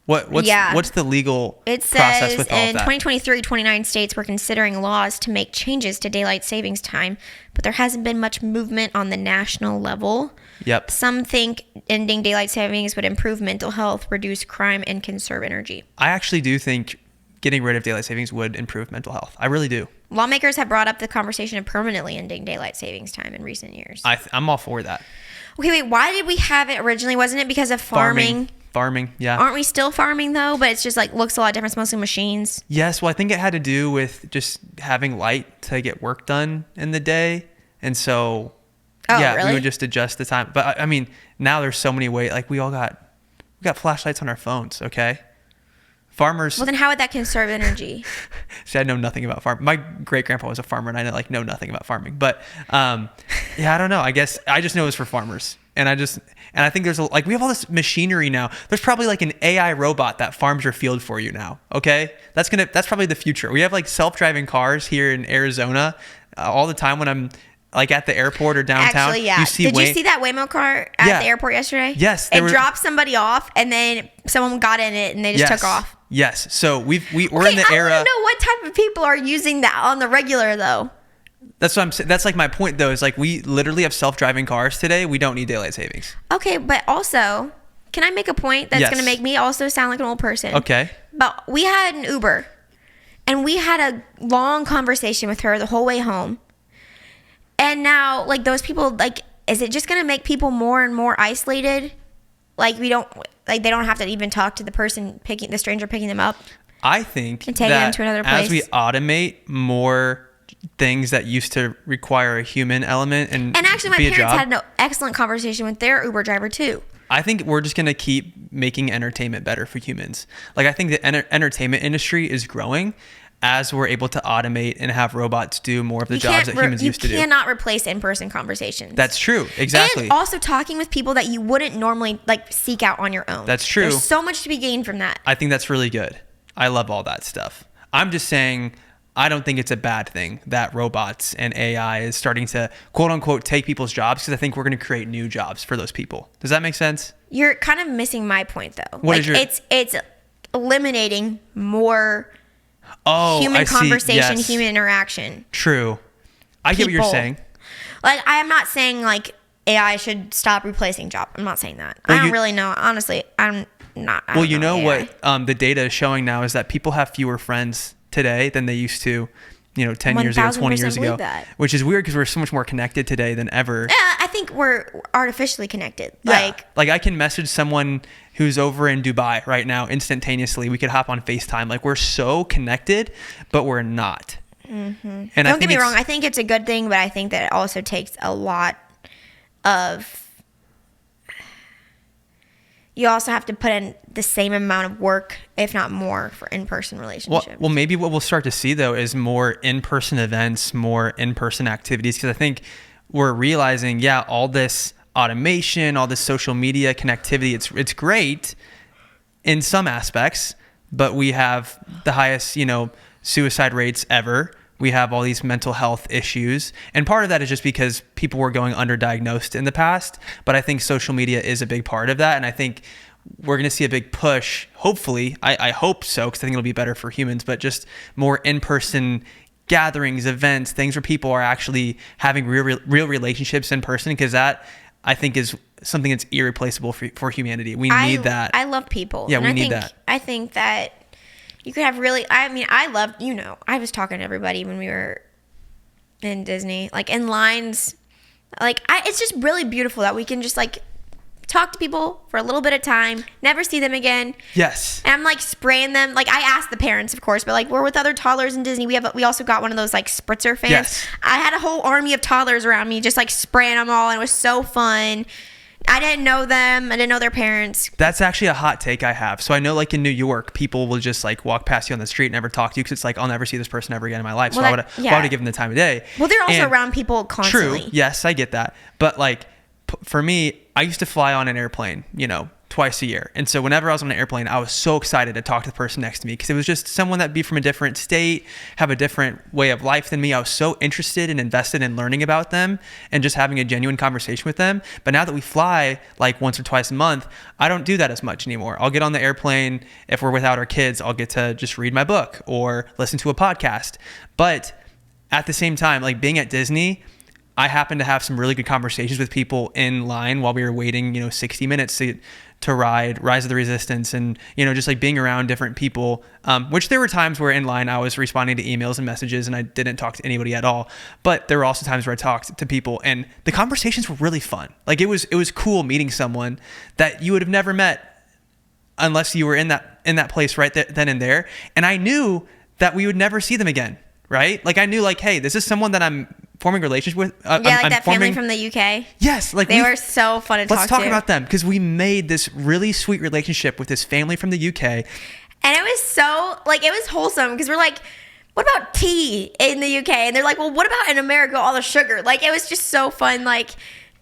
B: What's the legal process with all
A: in
B: that?
A: 2023, 29 states were considering laws to make changes to daylight savings time, but there hasn't been much movement on the national level.
B: Yep.
A: Some think ending daylight savings would improve mental health, reduce crime, and conserve energy.
B: I actually do think getting rid of daylight savings would improve mental health. I really do.
A: Lawmakers have brought up the conversation of permanently ending daylight savings time in recent years.
B: I'm all for that.
A: Okay, wait, why did we have it originally? Wasn't it because of farming?
B: Farming, yeah.
A: Aren't we still farming though? But it's just like looks a lot different. It's mostly machines.
B: Yes, well, I think it had to do with just having light to get work done in the day. And so,
A: really?
B: we would just adjust the time. But I mean, now there's so many ways. Like we got flashlights on our phones, okay? Farmers.
A: Well, then how would that conserve energy?
B: See, I know nothing about farming. My great grandpa was a farmer, and I know nothing about farming. But I don't know. I guess I just know it's for farmers, and I think there's we have all this machinery now. There's probably like an AI robot that farms your field for you now. Okay, that's probably the future. We have like self-driving cars here in Arizona all the time when I'm like at the airport or downtown.
A: Actually, yeah. Did you see that Waymo car at the airport yesterday?
B: Yes.
A: It dropped somebody off, and then someone got in it, and they just took off.
B: Yes. So we're in the era.
A: I want to know what type of people are using that on the regular, though.
B: That's what I'm saying. That's like my point, though, is like we literally have self-driving cars today. We don't need daylight savings.
A: Okay, but also, can I make a point that's going to make me also sound like an old person?
B: Okay.
A: But we had an Uber, and we had a long conversation with her the whole way home. And now, like, those people, like, is it just going to make people more and more isolated? Like, they don't have to even talk to the stranger picking them up.
B: I think
A: and taking them to another place.
B: As we automate more things that used to require a human element and
A: actually, my parents had an excellent conversation with their Uber driver too.
B: I think we're just going to keep making entertainment better for humans. Like, I think the entertainment industry is growing as we're able to automate and have robots do more of the jobs that humans used to do.
A: You cannot replace in-person conversations.
B: That's true. Exactly.
A: And also talking with people that you wouldn't normally like seek out on your own.
B: That's true.
A: There's so much to be gained from that.
B: I think that's really good. I love all that stuff. I'm just saying, I don't think it's a bad thing that robots and AI is starting to quote unquote take people's jobs, because I think we're going to create new jobs for those people. Does that make sense?
A: You're kind of missing my point though. It's eliminating more human conversation, human interaction.
B: True. I get what you're saying.
A: Like, I am not saying like AI should stop replacing jobs. I'm not saying that. I don't really know. Honestly, I'm not.
B: Well, you know what the data is showing now is that people have fewer friends today than they used to, 10 years ago, 20 years ago. Which is weird because we're so much more connected today than ever.
A: Yeah, I think we're artificially connected.
B: Yeah. Like I can message someone who's over in Dubai right now instantaneously. We could hop on FaceTime. Like, we're so connected, but we're not.
A: Mm-hmm. And don't get me wrong. I think it's a good thing, but I think that it also takes a lot of... You also have to put in the same amount of work, if not more, for in-person relationships.
B: Well, maybe what we'll start to see, though, is more in-person events, more in-person activities, because I think we're realizing, all this automation, all this social media connectivity, it's great in some aspects, but we have the highest, suicide rates ever. We have all these mental health issues. And part of that is just because people were going underdiagnosed in the past. But I think social media is a big part of that. And I think we're going to see a big push, hopefully. I hope so, because I think it'll be better for humans. But just more in-person gatherings, events, things where people are actually having real relationships in person. Because that, I think, is something that's irreplaceable for humanity. We need that.
A: I love people.
B: Yeah, we need that.
A: I think that you could have I love, I was talking to everybody when we were in Disney, like in lines. Like, it's just really beautiful that we can just like talk to people for a little bit of time, never see them again.
B: Yes.
A: And I'm like spraying them. Like, I asked the parents, of course, but like we're with other toddlers in Disney. We also got one of those like spritzer fans.
B: Yes.
A: I had a whole army of toddlers around me, just like spraying them all, and it was so fun. I didn't know them. I didn't know their parents.
B: That's actually a hot take I have. So I know, like, in New York, people will just like walk past you on the street and never talk to you, because it's like, I'll never see this person ever again in my life. So why would I give them the time of day?
A: Well, they're also around people constantly.
B: True. Yes, I get that. But like, for me, I used to fly on an airplane, twice a year. And so whenever I was on an airplane, I was so excited to talk to the person next to me because it was just someone that'd be from a different state, have a different way of life than me. I was so interested and invested in learning about them and just having a genuine conversation with them. But now that we fly like once or twice a month, I don't do that as much anymore. I'll get on the airplane. If we're without our kids, I'll get to just read my book or listen to a podcast. But at the same time, like being at Disney, I happened to have some really good conversations with people in line while we were waiting, 60 minutes to ride Rise of the Resistance, and, just like being around different people, which there were times where in line I was responding to emails and messages and I didn't talk to anybody at all. But there were also times where I talked to people and the conversations were really fun. Like it was cool meeting someone that you would have never met unless you were in that place right then and there. And I knew that we would never see them again, right? Like I knew like, hey, this is someone that I'm forming relationships with.
A: Family from the UK.
B: Yes, like
A: they were so fun to talk to.
B: Let's talk about them because we made this really sweet relationship with this family from the UK,
A: and it was so like it was wholesome because we're like, what about tea in the UK? And they're like, well, what about in America all the sugar? Like it was just so fun, like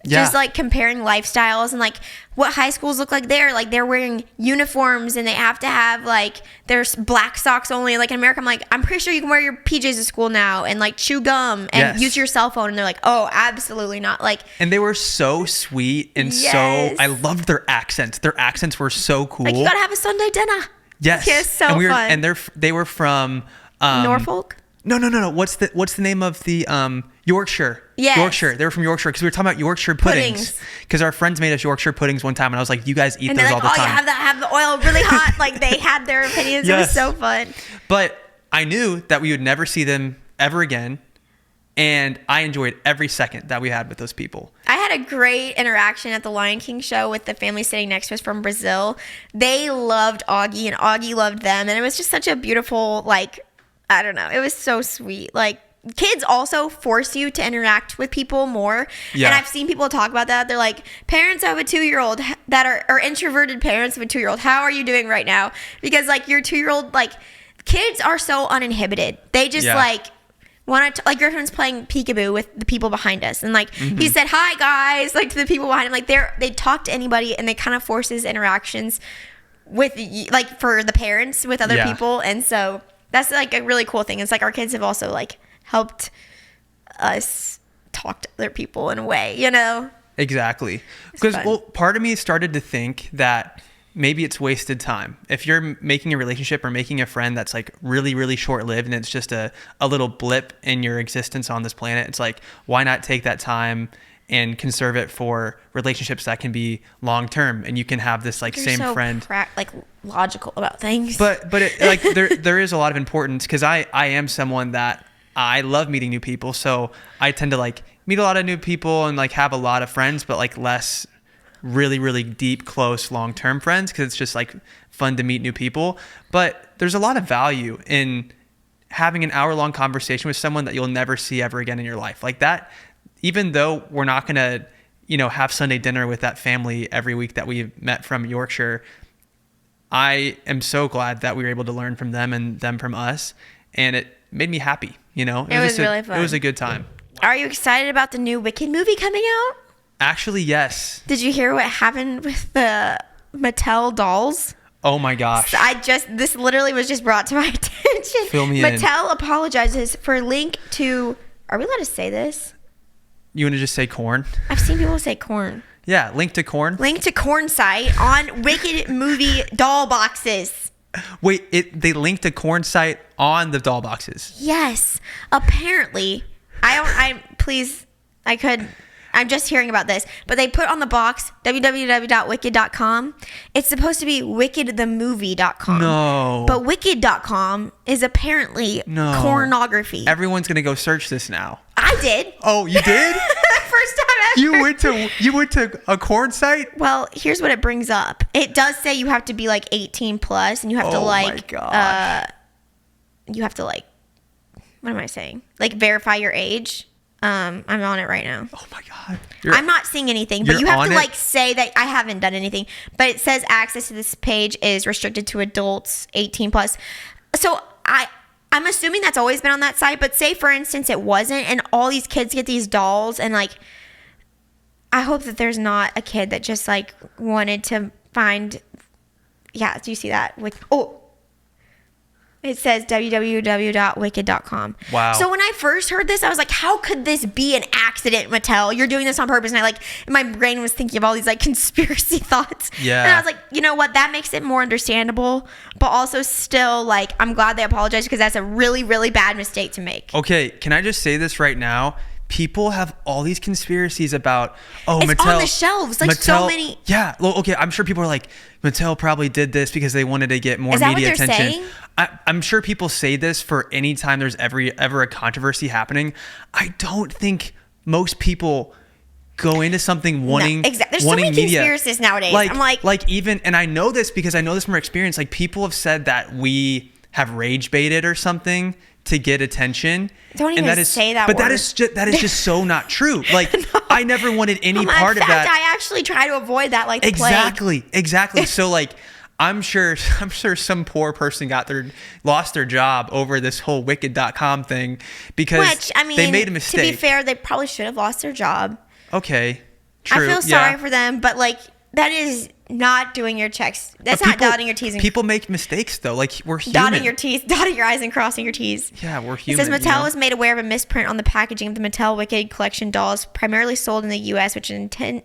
A: just like comparing lifestyles and like what high schools look like there. Like they're wearing uniforms and they have to have like there's black socks only. Like in America, I'm like, I'm pretty sure you can wear your PJs to school now and like chew gum and use your cell phone. And they're like, oh, absolutely not. Like,
B: and they were so sweet and so I loved their accents. Their accents were so cool.
A: Like you gotta have a Sunday dinner.
B: Yes,
A: it was so
B: and
A: fun.
B: And they were from
A: Norfolk.
B: No. What's the name of the Yorkshire?
A: Yes.
B: Yorkshire. They were from Yorkshire because we were talking about Yorkshire puddings. Because our friends made us Yorkshire puddings one time, and I was like, "You guys eat those all the time."
A: And they're like, "Oh, you have the oil really hot." Like they had their opinions. Yes. It was so fun.
B: But I knew that we would never see them ever again, and I enjoyed every second that we had with those people.
A: I had a great interaction at the Lion King show with the family sitting next to us from Brazil. They loved Augie, and Augie loved them, and it was just such a beautiful, like, I don't know, it was so sweet. Like, kids also force you to interact with people more. Yeah. And I've seen people talk about that. They're like, parents of a 2-year-old that are introverted parents of a 2-year-old. How are you doing right now? Because like your 2-year-old, like kids are so uninhibited. They just like want to, like Griffin's playing peekaboo with the people behind us. And like he said, hi guys, like to the people behind him. Like they talk to anybody and they kind of forces interactions with like for the parents with other people. And so that's like a really cool thing. It's like our kids have also like helped us talk to other people in a way,
B: Exactly. Because part of me started to think that maybe it's wasted time. If you're making a relationship or making a friend that's like really, really short-lived and it's just a little blip in your existence on this planet, it's like, why not take that time and conserve it for relationships that can be long-term and you can have this like same friend.
A: Like logical about things.
B: But it, like there is a lot of importance because I am someone that I love meeting new people. So I tend to like meet a lot of new people and like have a lot of friends, but like less really, really deep, close, long-term friends because it's just like fun to meet new people. But there's a lot of value in having an hour-long conversation with someone that you'll never see ever again in your life. Like that, even though we're not going to, have Sunday dinner with that family every week that we met from Yorkshire, I am so glad that we were able to learn from them and them from us. And it made me happy, It
A: was really fun.
B: It was a good time.
A: Are you excited about the new Wicked movie coming out?
B: Actually, yes.
A: Did you hear what happened with the Mattel dolls?
B: Oh my gosh.
A: This literally was just brought to my attention.
B: Fill me in.
A: Mattel apologizes for link to, are we allowed to say this?
B: You want to just say corn?
A: I've seen people say corn.
B: Yeah, link to corn.
A: Link to corn site on Wicked movie doll boxes.
B: Wait, they linked a corn site on the doll boxes.
A: Yes. Apparently, I'm just hearing about this, but they put on the box www.wicked.com. It's supposed to be wickedthemovie.com.
B: No.
A: But wicked.com is apparently pornography.
B: Everyone's going to go search this now.
A: I did.
B: Oh, you did?
A: First time ever.
B: You went to a corn site?
A: Well, here's what it brings up. It does say you have to be like 18 plus and you have to like you have to like, what am I saying? Like verify your age. I'm on it right now.
B: Oh my God.
A: I'm not seeing anything, but you have to like say that I haven't done anything. But it says access to this page is restricted to adults 18 plus. So I'm assuming that's always been on that site, but say for instance it wasn't and all these kids get these dolls and like I hope that there's not a kid that just like wanted to find. Yeah, do you see that? It says www.wicked.com.
B: Wow.
A: So when I first heard this, I was like, how could this be an accident, Mattel? You're doing this on purpose. And my brain was thinking of all these like conspiracy thoughts.
B: Yeah.
A: And I was like, you know what? That makes it more understandable. But also still, like, I'm glad they apologized because that's a really, really bad mistake to make.
B: Okay, can I just say this right now? People have all these conspiracies about,
A: it's
B: Mattel
A: on the shelves, like so many.
B: Yeah, well, okay, I'm sure people are like, Mattel probably did this because they wanted to get more
A: Is that
B: media
A: what they're
B: attention.
A: saying?
B: I'm sure people say this for any time there's ever a controversy happening. I don't think most people go into something wanting
A: exactly. There's
B: wanting
A: so many
B: media.
A: conspiracies nowadays. I'm
B: like even, and I know this because I know this from experience. Like people have said that we have rage baited or something to get attention.
A: Don't even say that
B: but
A: word.
B: that is just so not true. Like no. I never wanted any part of that.
A: I actually try to avoid that like the plague.
B: Exactly. So like I'm sure some poor person lost their job over this whole Wicked.com thing because they made a mistake.
A: To be fair, they probably should have lost their job.
B: Okay. True.
A: I feel sorry for them, but like that is not doing your checks. That's not dotting your T's.
B: People make mistakes though. Like we're human.
A: Dotting your T's, dotting your I's and crossing your T's.
B: Yeah, we're human.
A: It says Mattel was made aware of a misprint on the packaging of the Mattel Wicked collection dolls primarily sold in the U.S., which is intended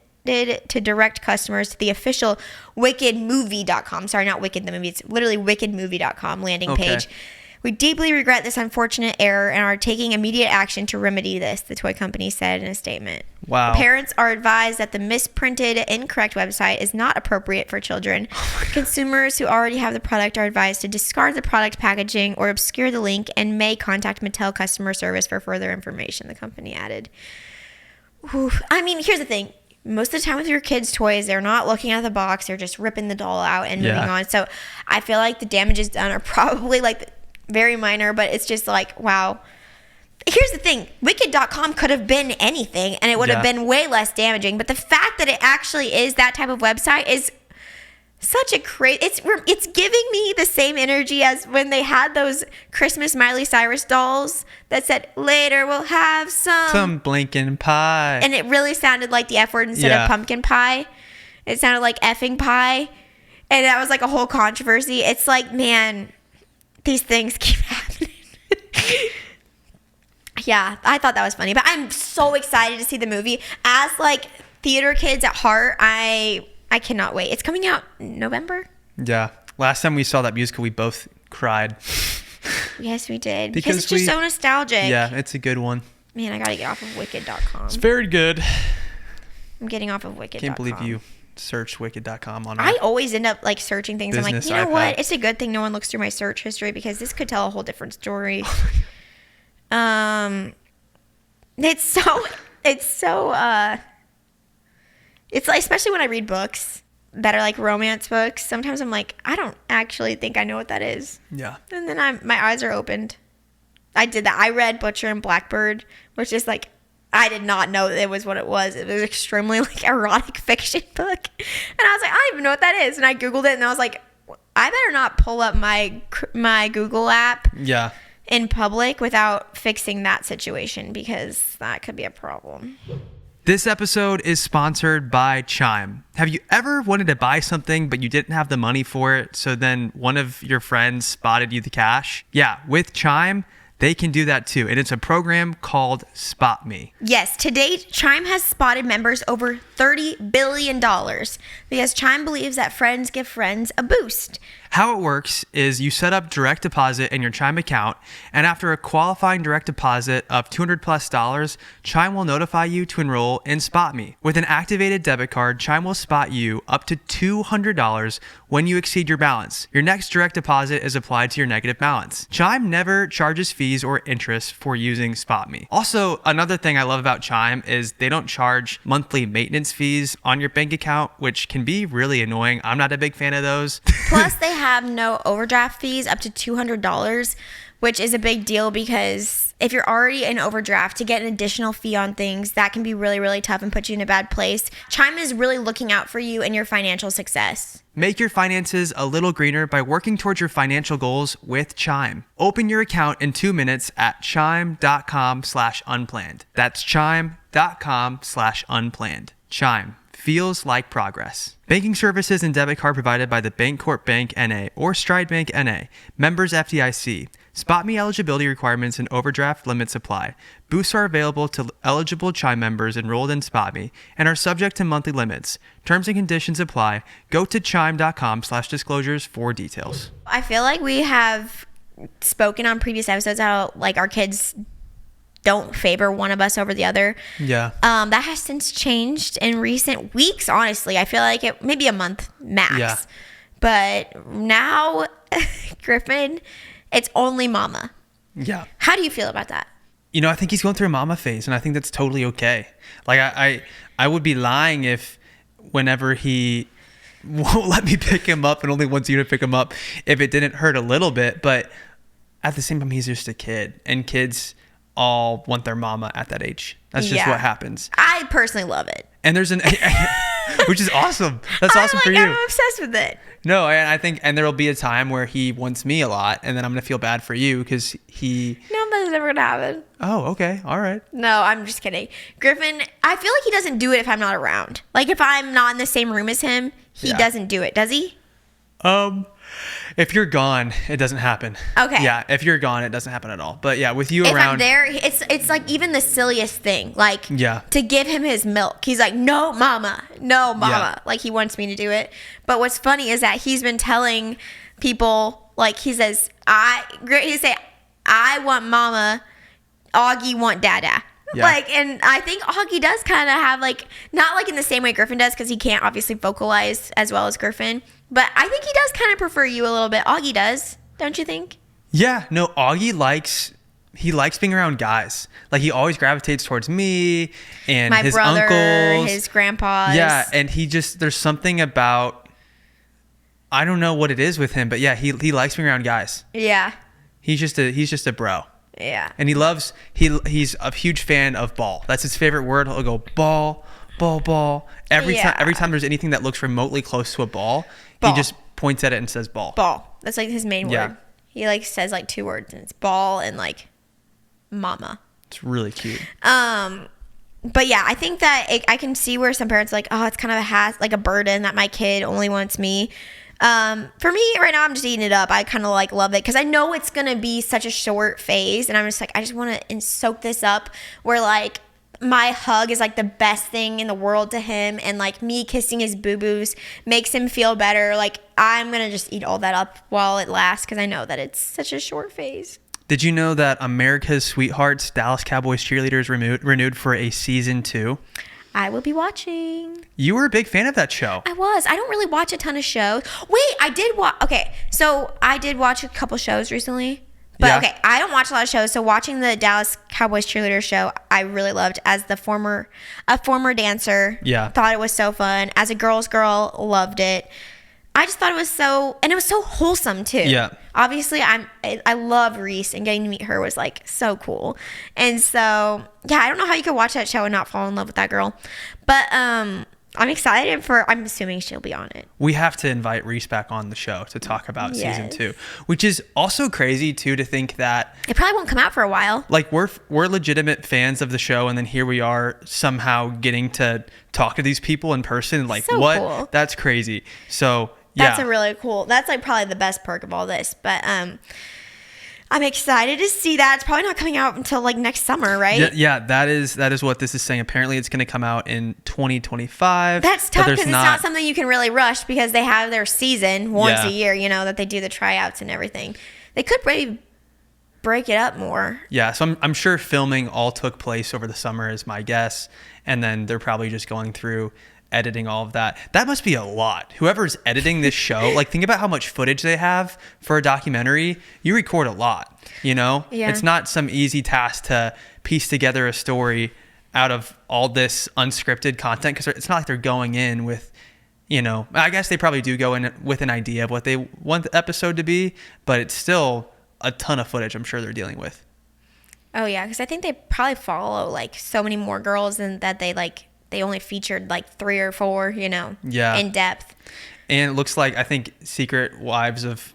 A: to direct customers to the official wickedmovie.com. Sorry, not Wicked the movie. It's literally wickedmovie.com landing page. We deeply regret this unfortunate error and are taking immediate action to remedy this, the toy company said in a statement.
B: Wow.
A: Parents are advised that the misprinted, incorrect website is not appropriate for children. Consumers who already have the product are advised to discard the product packaging or obscure the link and may contact Mattel customer service for further information, the company added. Oof. I mean, here's the thing. Most of the time with your kids' toys, they're not looking at the box. They're just ripping the doll out and moving on. So I feel like the damages done are probably like very minor, but it's just like, wow. Here's the thing. Wicked.com could have been anything, and it would have been way less damaging. But the fact that it actually is that type of website is such a crazy... It's giving me the same energy as when they had those Christmas Miley Cyrus dolls that said, later we'll have some
B: blinking pie.
A: And it really sounded like the F word instead of pumpkin pie. It sounded like effing pie. And that was like a whole controversy. It's like, man... These things keep happening. Yeah, I thought that was funny. But I'm so excited to see the movie. As, like, theater kids at heart, I cannot wait. It's coming out in November.
B: Yeah. Last time we saw that musical, we both cried.
A: Yes, we did. Because it's just so nostalgic.
B: Yeah, it's a good one.
A: Man, I got to get off of Wicked.com.
B: It's very good.
A: I'm getting off of Wicked.com.
B: Can't believe you search Wicked.com on
A: I always end up like searching things. I'm like, you know
B: iPad.
A: what? It's a good thing no one looks through my search history because this could tell a whole different story. It's like, especially when I read books that are like romance books, sometimes I'm like, I don't actually think I know what that is.
B: Yeah.
A: And then my eyes are opened. I did that. I read Butcher and Blackbird, which is like, I did not know that it was what it was. It was extremely like erotic fiction book. And I was like, I don't even know what that is. And I Googled it and I was like, I better not pull up my Google app in public without fixing that situation because that could be a problem.
B: This episode is sponsored by Chime. Have you ever wanted to buy something but you didn't have the money for it, so then one of your friends spotted you the cash? Yeah, with Chime, they can do that too. And it's a program called Spot Me.
A: Yes, to date, Chime has spotted members over $30 billion because Chime believes that friends give friends a boost.
B: How it works is you set up direct deposit in your Chime account, and after a qualifying direct deposit of $200+, Chime will notify you to enroll in Spot Me. With an activated debit card, Chime will spot you up to $200 when you exceed your balance. Your next direct deposit is applied to your negative balance. Chime never charges fees or interest for using Spot Me. Also, another thing I love about Chime is they don't charge monthly maintenance fees on your bank account, which can be really annoying. I'm not a big fan of those.
A: Plus, they have no overdraft fees up to $200, which is a big deal because if you're already in overdraft, to get an additional fee on things, that can be really, really tough and put you in a bad place. Chime is really looking out for you and your financial success.
B: Make your finances a little greener by working towards your financial goals with Chime. Open your account in 2 minutes at chime.com/unplanned. That's chime.com/unplanned. Chime. feels like progress. Banking services and debit card provided by the Bancorp Bank N.A. or Stride Bank N.A. Members FDIC. SpotMe eligibility requirements and overdraft limits apply. Boosts are available to eligible Chime members enrolled in SpotMe and are subject to monthly limits. Terms and conditions apply. Go to chime.com/disclosures for details.
A: I feel like we have spoken on previous episodes how like our kids don't favor one of us over the other.
B: Yeah.
A: That has since changed in recent weeks, honestly. I feel like it maybe a month max.
B: Yeah.
A: But now, Griffin, it's only mama.
B: Yeah.
A: How do you feel about that?
B: You know, I think he's going through a mama phase, and I think that's totally okay. Like, I would be lying if whenever he won't let me pick him up and only wants you to pick him up, if it didn't hurt a little bit. But at the same time, he's just a kid, and kids all want their mama at that age. That's just what happens.
A: I personally love it.
B: And there's which is awesome. That's awesome for you.
A: I'm obsessed with it.
B: No, and I think, and there will be a time where he wants me a lot, and then I'm gonna feel bad for you because he.
A: No, that's never gonna happen.
B: Oh, okay, all right.
A: No, I'm just kidding. Griffin, I feel like he doesn't do it if I'm not around. Like if I'm not in the same room as him, he doesn't do it. Does he?
B: If you're gone, it doesn't happen.
A: Okay.
B: Yeah, if you're gone, it doesn't happen at all. But yeah, with you
A: if
B: around.
A: I'm there, it's like even the silliest thing. Like
B: Yeah.
A: to give him his milk. He's like, no, mama. No, mama.
B: Yeah.
A: Like he wants me to do it. But what's funny is that he's been telling people, like he says, I want mama, Augie want dada.
B: Yeah.
A: Like, and I think Augie does kind of have like, not like in the same way Griffin does, because he can't obviously vocalize as well as Griffin. But I think he does kind of prefer you a little bit. Augie does, don't you think?
B: Yeah, no, Augie likes being around guys. Like he always gravitates towards me and
A: My
B: his
A: brother,
B: uncles,
A: his grandpas.
B: Yeah, and there's something about, I don't know what it is with him, but yeah, he likes being around guys.
A: Yeah.
B: He's just a bro.
A: Yeah.
B: And he's a huge fan of ball. That's his favorite word. He'll go ball. Every time there's anything that looks remotely close to a ball, he just points at it and says ball.
A: Ball. That's like his main
B: Yeah.
A: word. He like says like two words, and it's ball and like mama.
B: It's really cute.
A: But yeah, I think that I can see where some parents are like, oh, it's kind of like a burden that my kid only wants me. For me right now, I'm just eating it up. I kind of like love it because I know it's going to be such a short phase, and I'm just like, I just want to soak this up where like my hug is like the best thing in the world to him, and like me kissing his boo-boos makes him feel better. Like I'm going to just eat all that up while it lasts because I know that it's such a short phase.
B: Did you know that America's Sweethearts Dallas Cowboys cheerleaders renewed for a season 2?
A: I will be watching.
B: You were a big fan of that show.
A: I was. I don't really watch a ton of shows. Wait, I did watch. Okay, so I did watch a couple shows recently. But
B: Yeah.
A: okay, I don't watch a lot of shows. So watching the Dallas Cowboys cheerleader show, I really loved as a former dancer.
B: Yeah.
A: Thought it was so fun. As a girl's girl, loved it. I just thought it was so wholesome too.
B: Yeah.
A: Obviously, I love Reese, and getting to meet her was like so cool. And so, yeah, I don't know how you could watch that show and not fall in love with that girl. But I'm excited I'm assuming she'll be on it.
B: We have to invite Reese back on the show to talk about season
A: Yes.
B: 2, which is also crazy too, to think that
A: It probably won't come out for a while.
B: like we're legitimate fans of the show, and then here we are somehow getting to talk to these people in person. Like
A: So
B: what?
A: cool.
B: That's crazy. So yeah.
A: That's like probably the best perk of all this. But I'm excited to see that. It's probably not coming out until like next summer, right?
B: Yeah, that is what this is saying. Apparently, it's going to come out in 2025.
A: That's
B: but
A: tough
B: there's
A: because it's not something you can really rush because they have their season once
B: Yeah.
A: a year, that they do the tryouts and everything. They could maybe break it up more.
B: Yeah, so I'm sure filming all took place over the summer is my guess, and then they're probably just going through editing all of that. That must be a lot. Whoever's editing this show, like think about how much footage they have for a documentary. You record a lot,
A: Yeah.
B: It's not some easy task to piece together a story out of all this unscripted content, because it's not like they're going in with, I guess they probably do go in with an idea of what they want the episode to be, but it's still a ton of footage I'm sure they're dealing with.
A: Oh yeah, because I think they probably follow like so many more girls, and that they only featured like 3 or 4,
B: Yeah.
A: in depth.
B: And it looks like, I think, Secret Lives of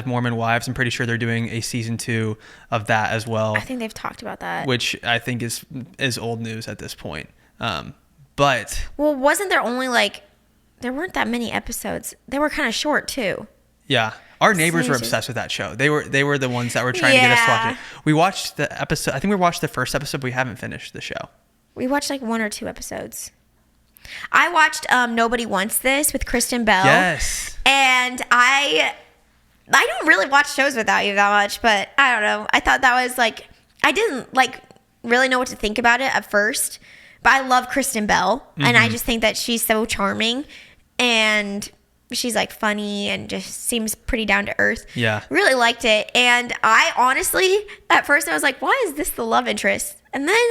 B: Mormon Wives, I'm pretty sure they're doing a season 2 of that as well.
A: I think they've talked about that.
B: Which I think is old news at this point. But
A: Well, wasn't there only like, there weren't that many episodes. They were kind of short too.
B: yeah, our neighbors were
A: Seems-
B: obsessed with that show. They were the ones that were trying to get us to watch it. We watched the episode. I think we watched the first episode, but we haven't finished the show.
A: We watched like 1 or 2 episodes. I watched Nobody Wants This with Kristen Bell.
B: Yes.
A: And I don't really watch shows without you that much, but I don't know. I thought that was like, I didn't like really know what to think about it at first, but I love Kristen Bell, and I just think that she's so charming, and she's like funny and just seems pretty down to earth.
B: Yeah.
A: Really liked it. And I honestly, at first I was like, why is this the love interest? And then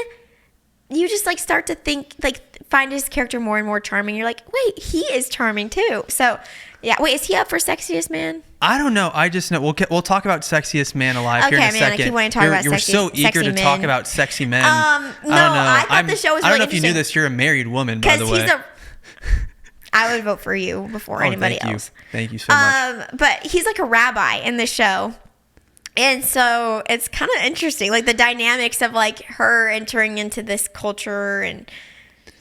A: you just like start to think, like find his character more and more charming. You're like, wait, he is charming too. So yeah, wait, is he up for Sexiest Man?
B: I don't know. I just know we'll talk about Sexiest Man Alive here in a
A: Okay, man,
B: second.
A: I keep wanting to talk about
B: You're
A: sexy-
B: so eager
A: sexy
B: to talk
A: men.
B: about sexy men.
A: No,
B: I don't know.
A: I thought the show was
B: I don't
A: really
B: know if you knew
A: interesting.
B: this. You're a married woman, by
A: Because
B: the way.
A: I would vote for you before anybody
B: thank
A: else.
B: you. Thank you so much.
A: But he's like a rabbi in the show. And so it's kind of interesting, like the dynamics of like her entering into this culture and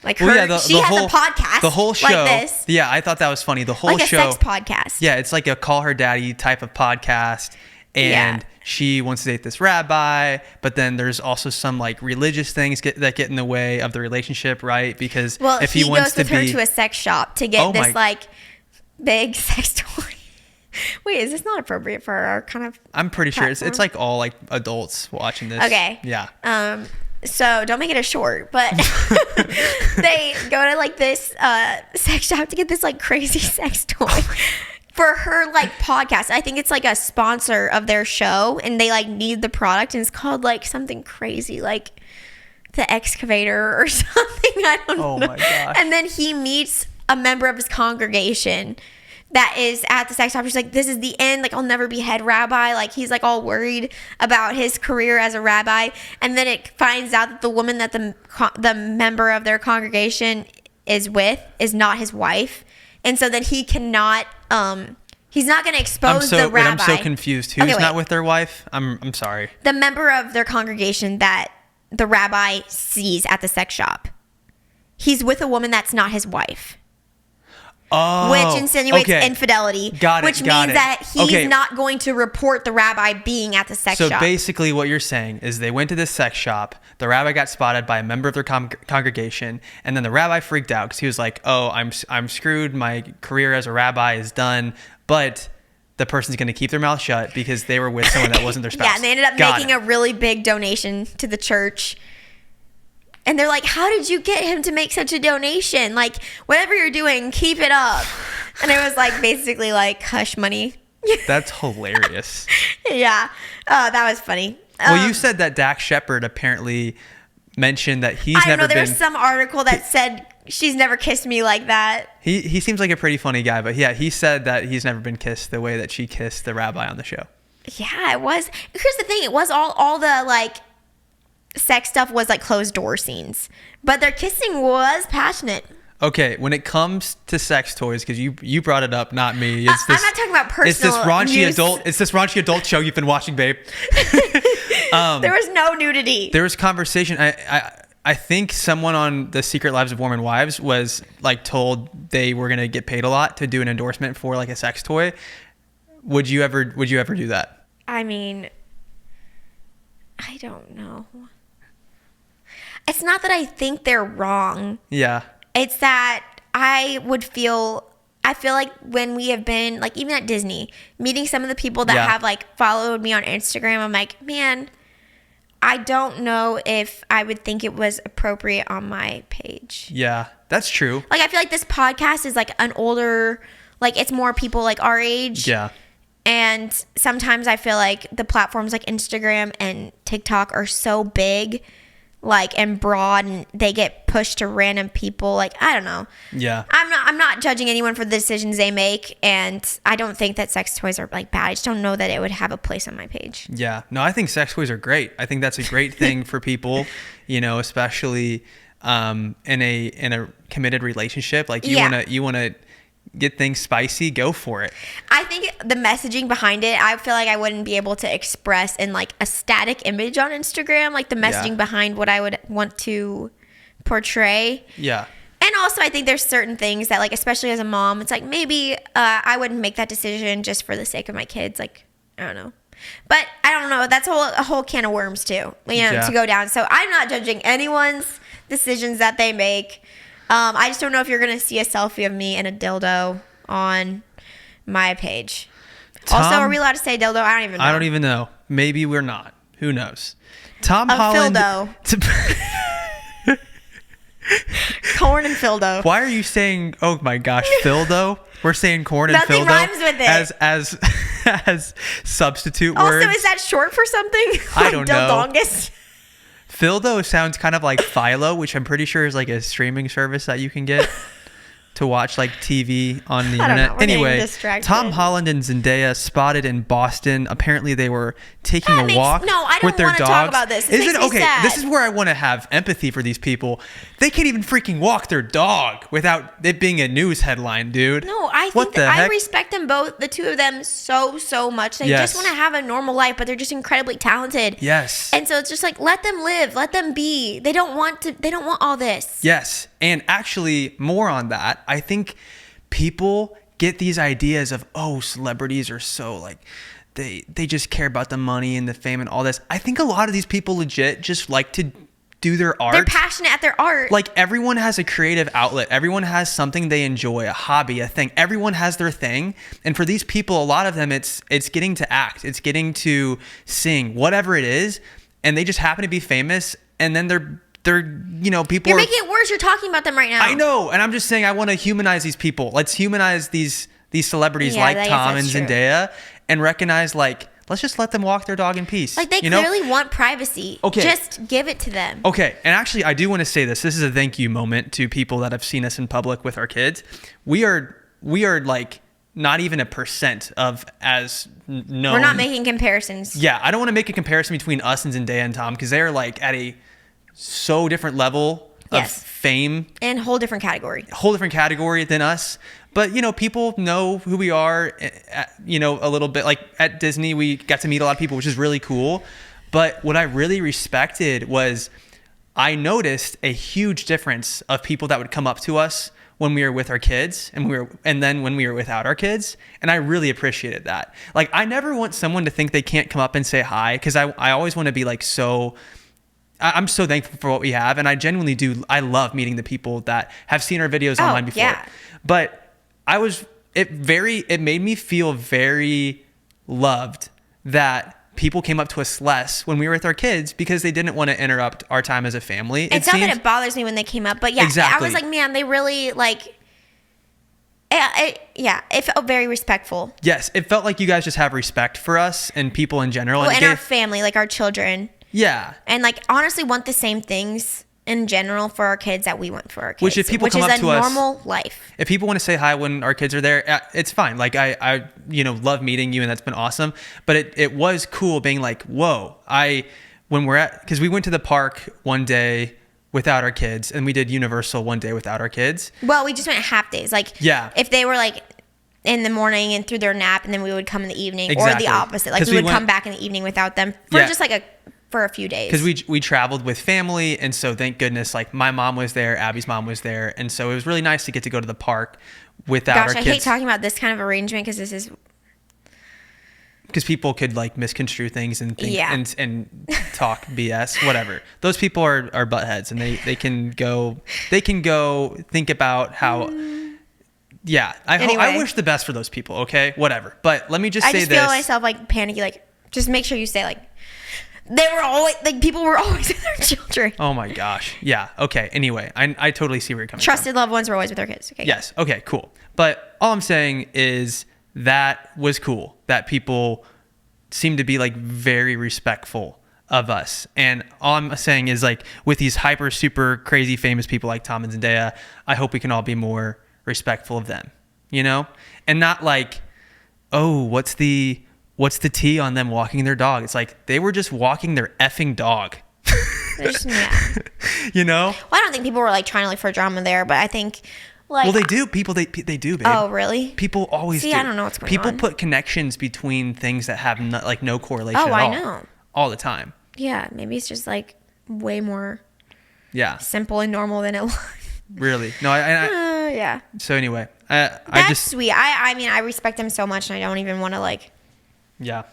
A: like her. She has a podcast.
B: The whole show.
A: Like this.
B: Yeah, I thought that was funny. The whole
A: Like a
B: show.
A: sex podcast.
B: Yeah, it's like a Call Her Daddy type of podcast. And
A: Yeah.
B: she wants to date this rabbi, but then there's also some like religious things that get in the way of the relationship, right? Because
A: Well,
B: if
A: he
B: wants
A: goes with
B: to
A: her
B: be
A: to a sex shop to get
B: Oh my-
A: this like big sex toy. Wait, is this not appropriate for our kind of
B: I'm pretty sure it's
A: platform?
B: like all like adults watching this.
A: Okay.
B: Yeah.
A: So don't make it a short, but they go to like this sex shop to get this like crazy sex toy for her like podcast. I think it's like a sponsor of their show, and they like need the product, and it's called like something crazy like the excavator or something. I don't
B: Oh
A: know.
B: my gosh.
A: And then he meets a member of his congregation that is at the sex shop. He's like, this is the end. Like, I'll never be head rabbi. Like, he's like all worried about his career as a rabbi. And then it finds out that the woman that the member of their congregation is with is not his wife. And so then he cannot, he's not going to expose the rabbi.
B: I'm so confused. Who's
A: Okay, wait.
B: not with their wife? I'm sorry.
A: The member of their congregation that the rabbi sees at the sex shop. He's with a woman that's not his wife.
B: Oh,
A: Which insinuates
B: okay.
A: infidelity.
B: Got it,
A: Which
B: got
A: means
B: it.
A: that he's
B: Okay.
A: not going to report the rabbi being at the sex
B: So
A: shop.
B: basically what you're saying is they went to this sex shop, the rabbi got spotted by a member of their congregation, and then the rabbi freaked out because he was like, oh, I'm screwed, my career as a rabbi is done, but the person's going to keep their mouth shut because they were with someone that wasn't their spouse.
A: Yeah, and they ended up making a really big donation to the church. And they're like, how did you get him to make such a donation? Like, whatever you're doing, keep it up. And it was like basically like hush money.
B: That's hilarious.
A: Yeah. Oh, that was funny.
B: Well, you said that Dax Shepard apparently mentioned that he's
A: I don't
B: never
A: know. There
B: been.
A: was some article that said she's never kissed me like that.
B: He seems like a pretty funny guy, but yeah, he said that he's never been kissed the way that she kissed the rabbi on the show.
A: Yeah, it was. Here's the thing. It was all the like sex stuff was like closed door scenes, but their kissing was passionate.
B: Okay, when it comes to sex toys, because you brought it up, not me.
A: I'm not talking about personal use.
B: It's this raunchy adult show you've been watching, babe.
A: There was no nudity.
B: There was conversation. I think someone on the Secret Lives of Mormon Wives was like told they were gonna get paid a lot to do an endorsement for like a sex toy. Would you ever do that?
A: I mean, I don't know. It's not that I think they're wrong.
B: Yeah.
A: It's that I feel like when we have been like even at Disney meeting some of the people that
B: Yeah.
A: have like followed me on Instagram, I'm like, man, I don't know if I would think it was appropriate on my page.
B: Yeah, that's true.
A: Like, I feel like this podcast is like an older, like it's more people like our age.
B: Yeah.
A: And sometimes I feel like the platforms like Instagram and TikTok are so big, like, and broad, and they get pushed to random people. Like, I don't know.
B: Yeah.
A: I'm not judging anyone for the decisions they make, and I don't think that sex toys are like bad. I just don't know that it would have a place on my page.
B: Yeah. No, I think sex toys are great. I think that's a great thing for people, especially in a committed relationship. Like you want to get things spicy, go for it.
A: I think the messaging behind it, I feel like I wouldn't be able to express in like a static image on Instagram, like the messaging behind what I would want to portray.
B: Yeah.
A: And also, I think there's certain things that, like, especially as a mom, it's like maybe I wouldn't make that decision just for the sake of my kids. Like, I don't know. But I don't know. That's a whole can of worms, too, to go down. So I'm not judging anyone's decisions that they make. I just don't know if you're going to see a selfie of me and a dildo on my page.
B: Tom,
A: also, are we allowed to say dildo? I don't even know.
B: Maybe we're not. Who knows? Tom Holland.
A: Corn and Fildo.
B: Why are you saying, oh my gosh, Fildo? We're saying corn and
A: Nothing
B: Fildo
A: rhymes with it.
B: as substitute words.
A: Also, is that short for something?
B: I don't know.
A: Dildongus?
B: Fildo sounds kind of like Philo, which I'm pretty sure is like a streaming service that you can get to watch like TV on the internet. Anyway, Tom Holland and Zendaya spotted in Boston. Apparently, they were taking a walk with their dogs.
A: Talk about this. This makes me sad.
B: This is where I want to have empathy for these people. They can't even freaking walk their dog without it being a news headline, dude.
A: No, I respect them both, the two of them, so much. They just want to have a normal life, but they're just incredibly talented.
B: Yes.
A: And so it's just like, let them live, let them be. They don't want all this.
B: Yes. And actually, more on that, I think people get these ideas of, oh, celebrities are so like, they just care about the money and the fame and all this. I think a lot of these people legit just like to do their art.
A: They're passionate at their art.
B: Like, everyone has a creative outlet. Everyone has something they enjoy, a hobby, a thing. Everyone has their thing. And for these people, a lot of them, it's getting to act. It's getting to sing, whatever it is. And they just happen to be famous. And then they're people
A: You're making it worse. You're talking about them right now.
B: I know. And I'm just saying, I want to humanize these people. Let's humanize these celebrities like Tom and Zendaya and recognize, like, let's just let them walk their dog in peace.
A: Like, they clearly want privacy.
B: Okay.
A: Just give it to them.
B: Okay. And actually, I do want to say this. This is a thank you moment to people that have seen us in public with our kids. We are like not even 1% of as known.
A: We're not making comparisons.
B: Yeah. I don't want to make a comparison between us and Zendaya and Tom because they're like at a so different level of fame.
A: And whole different category
B: than us. But, people know who we are, a little bit. Like, at Disney, we got to meet a lot of people, which is really cool. But what I really respected was I noticed a huge difference of people that would come up to us when we were with our kids and then when we were without our kids. And I really appreciated that. Like, I never want someone to think they can't come up and say hi, because I always want to be like I'm so thankful for what we have. And I genuinely do. I love meeting the people that have seen our videos online before. Yeah. But it made me feel very loved that people came up to us less when we were with our kids because they didn't want to interrupt our time as a family.
A: It's not that it bothers me when they came up, but yeah, exactly. I was like, man, they really like, it felt very respectful.
B: Yes. It felt like you guys just have respect for us and people in general.
A: Well, and our family, like our children.
B: Yeah.
A: And like, honestly want the same things in general for our kids that we want for our kids.
B: Which if people come up to us,
A: normal life.
B: If people want to say hi when our kids are there, it's fine. Like, I love meeting you and that's been awesome. But it was cool being like, whoa, because we went to the park one day without our kids and we did Universal one day without our kids.
A: Well, we just went half days. Like, yeah. If they were like in the morning and through their nap and then we would come in the evening, exactly. Or the opposite. Like, we would come back in the evening without them for just like for a few days.
B: Because we traveled with family, and so thank goodness, like, my mom was there, Abby's mom was there, and so it was really nice to get to go to the park without our kids. I hate
A: talking about this kind of arrangement
B: because people could like misconstrue things and think and talk BS, whatever. Those people are buttheads, and they can go think about how. Yeah, I wish the best for those people. Okay, whatever. But let me just say this. I just
A: feel myself like panicky. Like, just make sure you say like. They were always like, people were always with their children.
B: Oh my gosh. Yeah. Okay. Anyway, I totally see where you're coming from.
A: Trusted loved ones were always with their kids. Okay.
B: Yes. Okay, cool. But all I'm saying is that was cool that people seem to be like very respectful of us. And all I'm saying is, like, with these hyper, super crazy famous people like Tom and Zendaya, I hope we can all be more respectful of them, and not like, oh, what's the tea on them walking their dog? It's like, they were just walking their effing dog.
A: Yeah.
B: Well,
A: I don't think people were like trying to look for drama there, but I think like.
B: Well, they do. People, they do, babe.
A: Oh, really?
B: People always do.
A: I don't know what's going on.
B: People put connections between things that have no correlation at all.
A: I know.
B: All the time.
A: Yeah, maybe it's just like way more.
B: Yeah.
A: Simple and normal than it was.
B: Really? No,
A: Yeah.
B: So anyway,
A: That's
B: I just
A: sweet. I mean, I respect him so much, and I don't even want to like
B: yeah.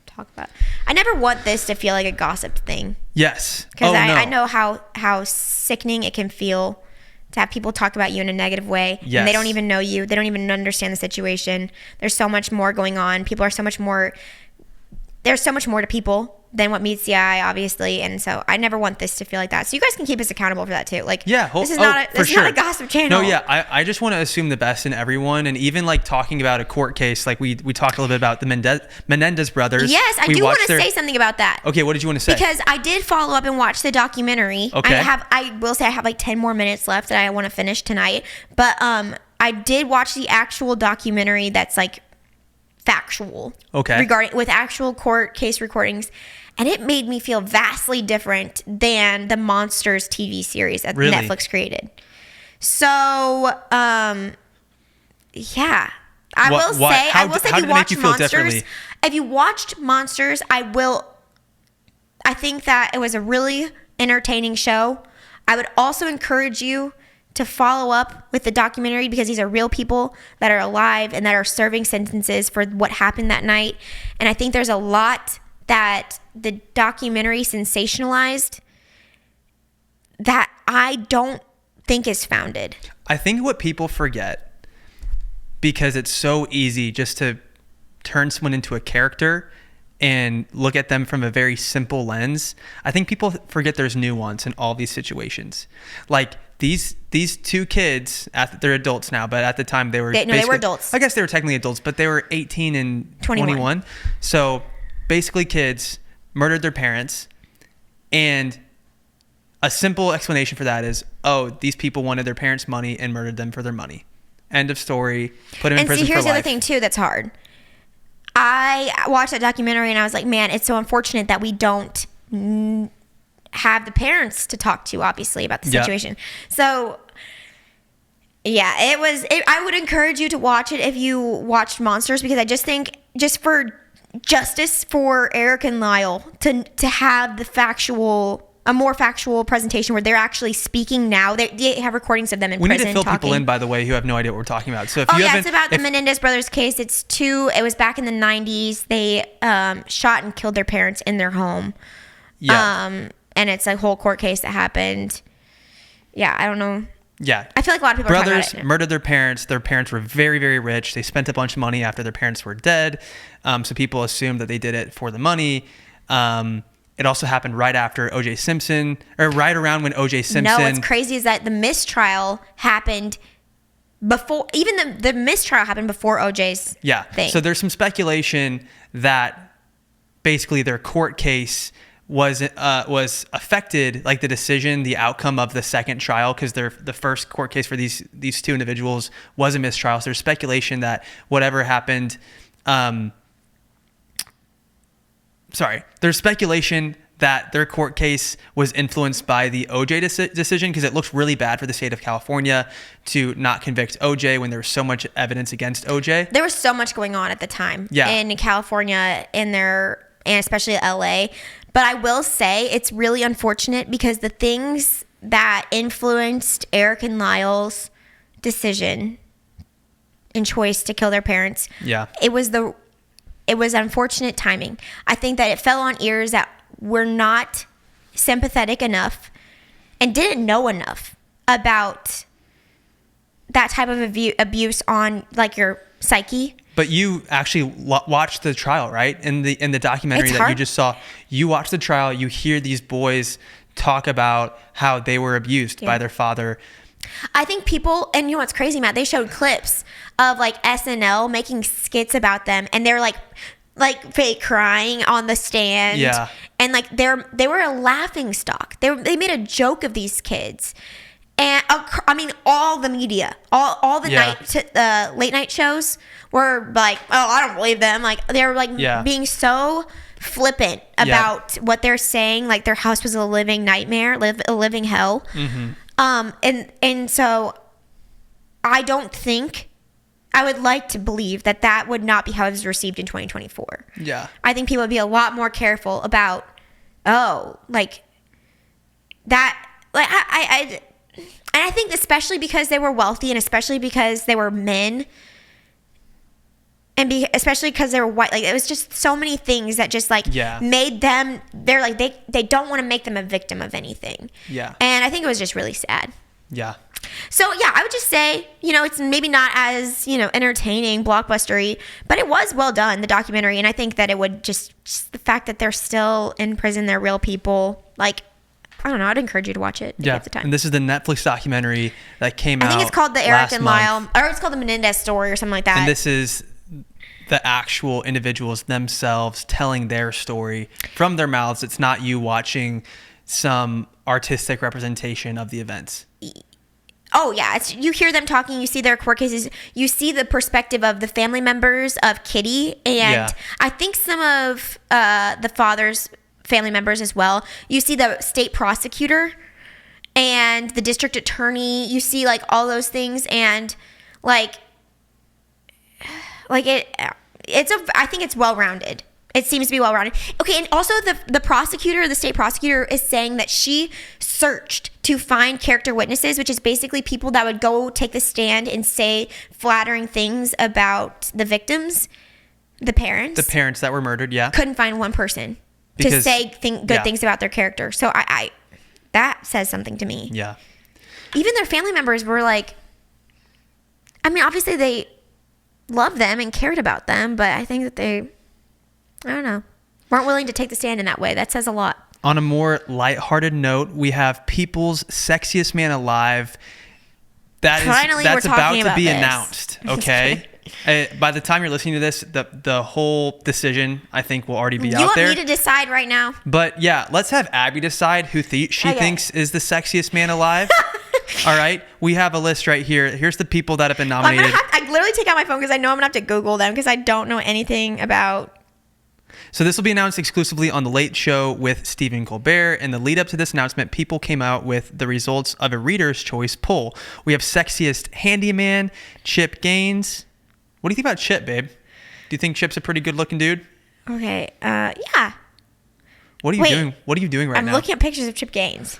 A: talk about. I never want this to feel like a gossip thing.
B: Yes.
A: Because
B: no.
A: I know how sickening it can feel to have people talk about you in a negative way.
B: Yes.
A: And they don't even know you. They don't even understand the situation. There's so much more going on. People are so much more. There's so much more to people than what meets the eye, obviously. And so I never want this to feel like that. So you guys can keep us accountable for that too. Like,
B: yeah,
A: this is not a gossip channel.
B: No, yeah, I just want to assume the best in everyone, and even like talking about a court case, like we talked a little bit about the Menendez brothers.
A: Yes, I do want to say something about that.
B: Okay, what did you want to say?
A: Because I did follow up and watch the documentary.
B: Okay.
A: I will say I have like 10 more minutes left that I want to finish tonight. But I did watch the actual documentary that's like factual.
B: Okay.
A: Regarding with actual court case recordings. And it made me feel vastly different than the Monsters TV series that
B: Really?
A: Netflix created. So, yeah. I will say if you watch Monsters, if you watched Monsters, I think that it was a really entertaining show. I would also encourage you to follow up with the documentary because these are real people that are alive and that are serving sentences for what happened that night. And I think there's a lot that the documentary sensationalized that I don't think is founded.
B: I think what people forget, because it's so easy just to turn someone into a character and look at them from a very simple lens. I think people forget there's nuance in all these situations. Like these two kids, they're adults now, but at the time they were
A: adults.
B: I guess they were technically adults, but they were 18 and 21. So basically kids murdered their parents, and a simple explanation for that is, these people wanted their parents' money and murdered them for their mone. End of story. Put them in prison for life. And
A: here's the other thing too that's hard. I watched that documentary and I was like, man, it's so unfortunate that we don't have the parents to talk to, obviously, about the situation. So yeah, I would encourage you to watch it if you watched Monsters, because I just think just for justice for Eric and Lyle to have a more factual presentation where they're actually speaking now. They have recordings of them in prison.
B: We need to fill
A: talking.
B: people in, by the way, who have no idea what we're talking about. So if
A: it's about the Menendez brothers case. It was back in the 90s. They shot and killed their parents in their home. Yeah. And it's a whole court case that happened. Yeah, I don't know.
B: Yeah.
A: I feel like a lot of people are talking about it.
B: Brothers murdered their parents. Their parents were very, very rich. They spent a bunch of money after their parents were dead. So people assumed that they did it for the money. It also happened right after O.J. Simpson, or right around when O.J. Simpson.
A: No, what's crazy is that the mistrial happened before, even the mistrial happened before O.J.'s thing.
B: So there's some speculation that basically their court case was affected, like the decision, the outcome of the second trial, because the first court case for these two individuals was a mistrial. So there's speculation that whatever happened. There's speculation that their court case was influenced by the OJ decision, because it looks really bad for the state of California to not convict OJ when there was so much evidence against OJ.
A: There was so much going on at the time in California, and especially LA. But I will say it's really unfortunate because the things that influenced Eric and Lyle's decision and choice to kill their parents, it was unfortunate timing. I think that it fell on ears that were not sympathetic enough and didn't know enough about that type of abuse on like your psyche.
B: But you actually watched the trial, right? In the documentary that you just saw, you watched the trial. You hear these boys talk about how they were abused by their father.
A: I think people, and you know what's crazy, Matt? They showed clips of like SNL making skits about them, and they're like fake crying on the stand.
B: Yeah.
A: And like they were a laughing stock. They made a joke of these kids. And I mean, all the media, all the late night shows were like, oh, I don't believe them. Like they were like being so flippant about what they're saying. Like their house was a living nightmare, a living hell. Mm-hmm. And so I don't think, I would like to believe that would not be how it was received in 2024.
B: Yeah.
A: I think people would be a lot more careful about, like that. Like And I think especially because they were wealthy and especially because they were men and especially because they were white, like it was just so many things that just like made them, they're like, they don't want to make them a victim of anything.
B: Yeah.
A: And I think it was just really sad.
B: Yeah.
A: So yeah, I would just say, it's maybe not as, entertaining, blockbustery, but it was well done, the documentary. And I think that it would just the fact that they're still in prison, they're real people. Like, I don't know, I'd encourage you to watch it if you have the time.
B: And this is the Netflix documentary that came out.
A: I think it's called the Eric and Lyle,
B: month.
A: or it's called the Menendez story or something like that.
B: And this is the actual individuals themselves telling their story from their mouths. It's not you watching some artistic representation of the events.
A: Oh, yeah. You hear them talking. You see their court cases. You see the perspective of the family members of Kitty. And I think some of the father's family members as well. You see the state prosecutor and the district attorney. You see, like, all those things. And, I think it's well-rounded. It seems to be well-rounded. Okay, and also the prosecutor, the state prosecutor, is saying that she searched to find character witnesses, which is basically people that would go take the stand and say flattering things about the victims, the parents.
B: The parents that were murdered, yeah.
A: Couldn't find one person to say good things about their character. So I that says something to me.
B: Yeah.
A: Even their family members were like, I mean, obviously they loved them and cared about them, but I think that they, I don't know, weren't willing to take the stand in that way. That says a lot.
B: On a more lighthearted note, we have People's Sexiest Man Alive. That's about to be announced. Okay. By the time you're listening to this, the whole decision I think will already be out there.
A: You want me to decide right now?
B: But yeah, let's have Abby decide who she thinks is the sexiest man alive. All right, we have a list right here. Here's the people that have been nominated.
A: I literally take out my phone because I know I'm gonna have to Google them because I don't know anything about.
B: So this will be announced exclusively on The Late Show with Stephen Colbert. And the lead up to this announcement, people came out with the results of a Reader's Choice poll. We have Sexiest Handyman, Chip Gaines. What do you think about Chip, babe? Do you think Chip's a pretty good looking dude?
A: Okay, yeah.
B: What are you doing? What are you doing right now?
A: I'm looking at pictures of Chip Gaines.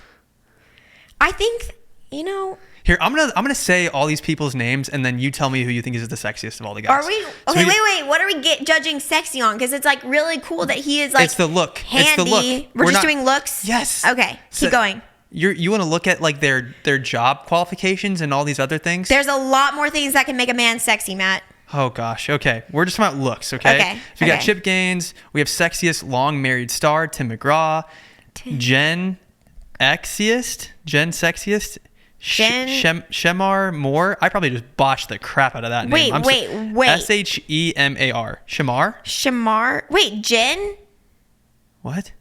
A: I think,
B: Here, I'm gonna say all these people's names, and then you tell me who you think is the sexiest of all the guys.
A: Are we? Okay, wait. What are we judging sexy on? Because it's like really cool that he is like.
B: It's the look.
A: Handy.
B: It's the look.
A: We're just doing looks.
B: Yes.
A: Okay, keep going.
B: You want to look at like their job qualifications and all these other things?
A: There's a lot more things that can make a man sexy, Matt.
B: Oh gosh. Okay, we're just about looks. Okay. So we got Chip Gaines. We have sexiest long married star Tim McGraw. Jen Sexiest. Shemar Moore. I probably just botched the crap out of that name.
A: Wait.
B: Shemar.
A: Shemar. Wait, Jen?
B: What?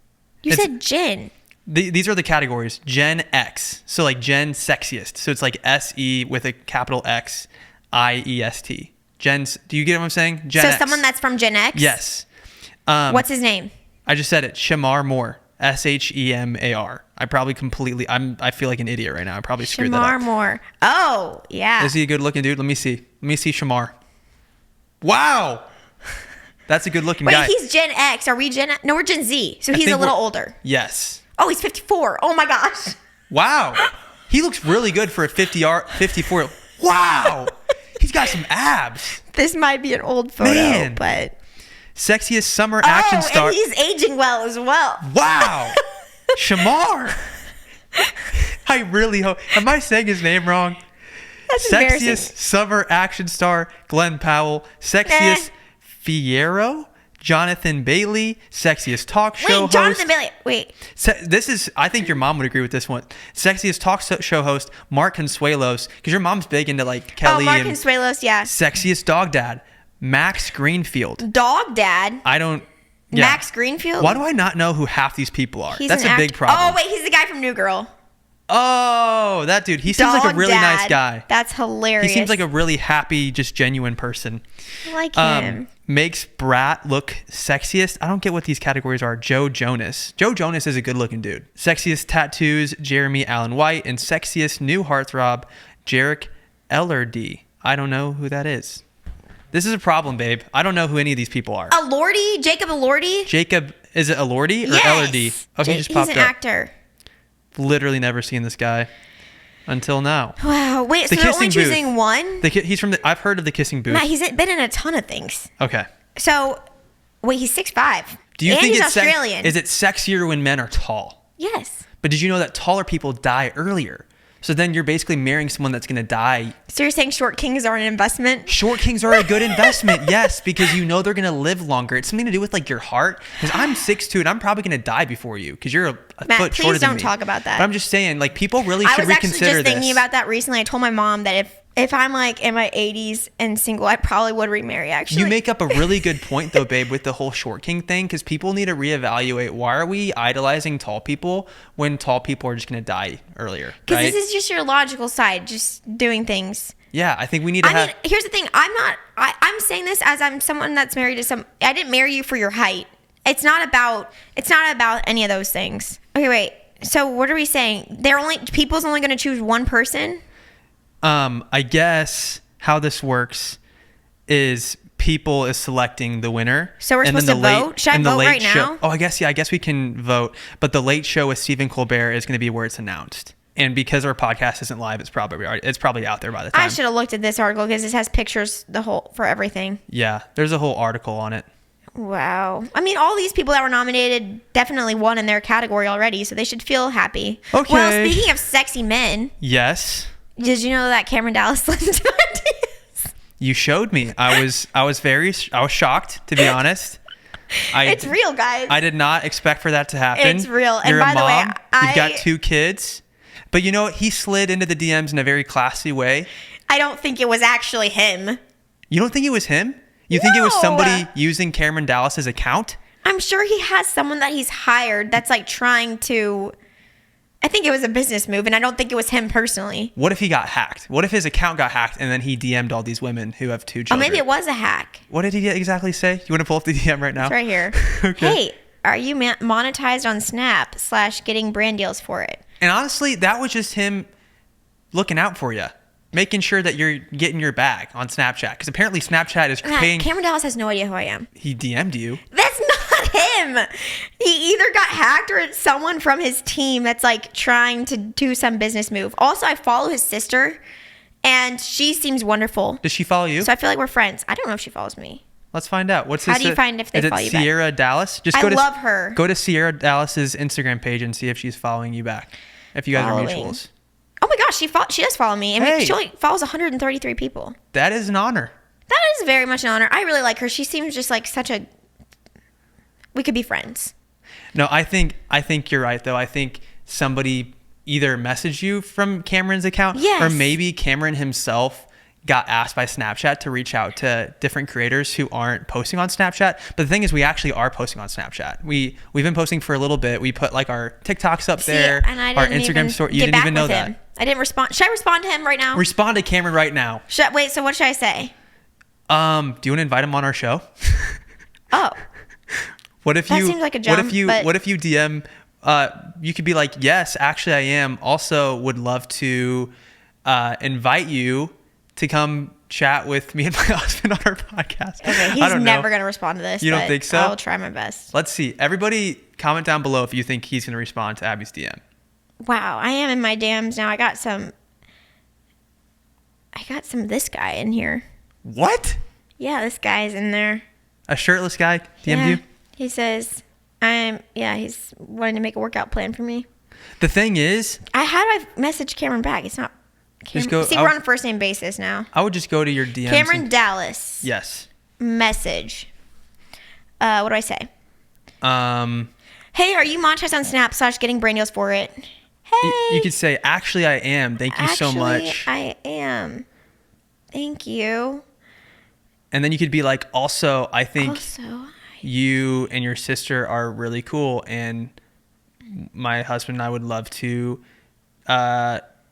A: You said Jen.
B: These are the categories. Gen X. So like Gen Sexiest. So it's like SE with a capital X IEST. Gen's. Do you get what I'm saying? Gen X.
A: Someone that's from Gen X?
B: Yes.
A: What's his name?
B: I just said it. Shemar Moore. Shemar. I probably I feel like an idiot right now. I probably screwed that up.
A: Shemar Moore. Oh, yeah.
B: Is he a good looking dude? Let me see Shemar. Wow. That's a good looking guy.
A: Wait, he's Gen X. Are we Gen X? No, we're Gen Z. So he's a little older.
B: Yes.
A: Oh, he's 54. Oh my gosh.
B: Wow. He looks really good for a 54. Wow. He's got some abs.
A: This might be an old photo, but.
B: Sexiest summer action star.
A: And he's aging well as well.
B: Wow. Shemar. I really hope. Am I saying his name wrong?
A: That's
B: Sexiest summer action star Glenn Powell. Sexiest Fierro Jonathan Bailey. Sexiest talk show host.
A: Jonathan Bailey. Wait.
B: This is. I think your mom would agree with this one. Sexiest talk show host Mark Consuelos, because your mom's big into like Kelly.
A: Oh, Mark Consuelos. Yeah.
B: Sexiest dog dad Max Greenfield.
A: Dog dad.
B: I don't. Yeah.
A: Max Greenfield?
B: Why do I not know who half these people are?
A: He's
B: That's a big problem.
A: Oh, wait, he's the guy from New Girl.
B: Oh, that dude. He seems like a really nice guy.
A: That's hilarious.
B: He seems like a really happy, just genuine person.
A: I like him.
B: Makes Brat look sexiest. I don't get what these categories are. Joe Jonas. Joe Jonas is a good looking dude. Sexiest tattoos, Jeremy Allen White. And sexiest new heartthrob, Jarek Ellerdy. I don't know who that is. This is a problem, babe. I don't know who any of these people are.
A: Elordi? Jacob Elordi?
B: Jacob, is it Elordi or
A: yes.
B: Ellerdy? Oh, he just popped up.
A: He's an actor.
B: Literally never seen this guy. until now.
A: Wow. Wait,
B: The
A: so they're only
B: kissing booth.
A: choosing one?
B: He's from I've heard of the kissing booth.
A: Matt, he's been in a ton of things.
B: Okay.
A: So, wait, he's 6'5".
B: Do you
A: and
B: think
A: he's
B: it's
A: Australian.
B: is it sexier when men are tall?
A: Yes.
B: But did you know that taller people die earlier? So then you're basically marrying someone that's going to die.
A: So you're saying short kings are an investment?
B: Short kings are a good investment, yes, because you know they're going to live longer. It's something to do with like your heart. Because I'm 6'2" and I'm probably going to die before you because you're a
A: Matt,
B: foot shorter than me.
A: please don't talk about that.
B: But I'm just saying, like, people really should reconsider this.
A: I was actually just thinking about that recently. I told my mom that if I'm like in my 80s and single, I probably would remarry, actually.
B: You make up a really good point, though, babe, with the whole short king thing, because people need to reevaluate, why are we idolizing tall people when tall people are just going to die earlier?
A: Because
B: right?
A: this is just your logical side, just doing things.
B: Yeah, I think we need to
A: I mean, here's the thing. I'm saying this as I'm someone that's married to I didn't marry you for your height. It's not about any of those things. Okay, wait. So what are we saying? People's only going to choose one person?
B: I guess how this works is people is selecting the winner.
A: So we're supposed to vote? Should I vote right now?
B: Oh, I guess we can vote. But the late show with Stephen Colbert is going to be where it's announced. And because our podcast isn't live, it's probably out there by the time.
A: I should have looked at this article because it has pictures for everything.
B: Yeah, there's a whole article on it.
A: Wow. I mean, all these people that were nominated definitely won in their category already, so they should feel happy.
B: Okay.
A: Well, speaking of sexy men.
B: Yes.
A: Did you know that Cameron Dallas listened to my ideas?
B: You showed me. I was shocked, to be honest.
A: It's real, guys.
B: I did not expect for that to happen.
A: It's real.
B: You're
A: And by
B: a mom.
A: the way,
B: You've got 2 kids. But you know what? He slid into the DMs in a very classy way.
A: I don't think it was actually him.
B: You don't think it was him? You think it was somebody using Cameron Dallas's account?
A: I'm sure he has someone that he's hired that's like trying to... I think it was a business move, and I don't think it was him personally.
B: What if he got hacked? What if his account got hacked and then he DM'd all these women who have 2 children?
A: Oh, maybe it was a hack.
B: What did he exactly say? You want to pull up the DM right now?
A: It's right here.
B: Okay.
A: Hey, are you monetized on Snap / getting brand deals for it?
B: And honestly, that was just him looking out for you. Making sure that you're getting your bag on Snapchat. Because apparently Snapchat is paying...
A: Cameron Dallas has no idea who I am.
B: He DM'd you.
A: That's not him. He either got hacked or it's someone from his team that's like trying to do some business move. Also, I follow his sister and she seems wonderful.
B: Does she follow you?
A: So I feel like we're friends. I don't know if she follows me.
B: Let's find out.
A: How do you find if they follow you back?
B: Sierra Dallas? Just
A: I love her.
B: Go to Sierra Dallas's Instagram page and see if she's following you back. If you guys are mutuals.
A: Oh my gosh, she does follow me. I mean,
B: Hey.
A: she only follows 133 people.
B: That is an honor.
A: That is very much an honor. I really like her. She seems just like we could be friends.
B: No, I think you're right though. I think somebody either messaged you from Cameron's account,
A: Yes.
B: or maybe Cameron himself got asked by Snapchat to reach out to different creators who aren't posting on Snapchat. But the thing is, we actually are posting on Snapchat. We've been posting for a little bit. We put like our TikToks up there,
A: and I
B: our
A: didn't
B: Instagram story. You didn't even know that.
A: I didn't respond. Should I respond to him right now?
B: Respond to Cameron right now.
A: Wait, so what should I say?
B: Do you want to invite him on our show?
A: Oh.
B: What if
A: That
B: you?
A: seems like a jump,
B: What if you DM? You could be like, yes, actually, I am. Also, would love to invite you to come chat with me and my husband on our podcast.
A: Okay, he's never going to respond to this.
B: You don't think so?
A: I'll try my best.
B: Let's see. Everybody comment down below if you think he's going to respond to Abby's DM.
A: Wow, I am in my DMs now. I got some of this guy in here.
B: What?
A: Yeah, this guy's in there.
B: A shirtless guy DM'd you?
A: He says, he's wanting to make a workout plan for me.
B: The thing is...
A: How do I message Cameron back? It's not... we're on a first name basis now.
B: I would just go to your DMs.
A: Cameron Dallas.
B: Yes.
A: Message. What do I say? Hey, are you monetized on Snap / getting brand deals for it? Hey.
B: You could say, actually, I am. Thank you so much.
A: I am. Thank you.
B: And then you could be like, also, I think you and your sister are really cool. And my husband and I would love to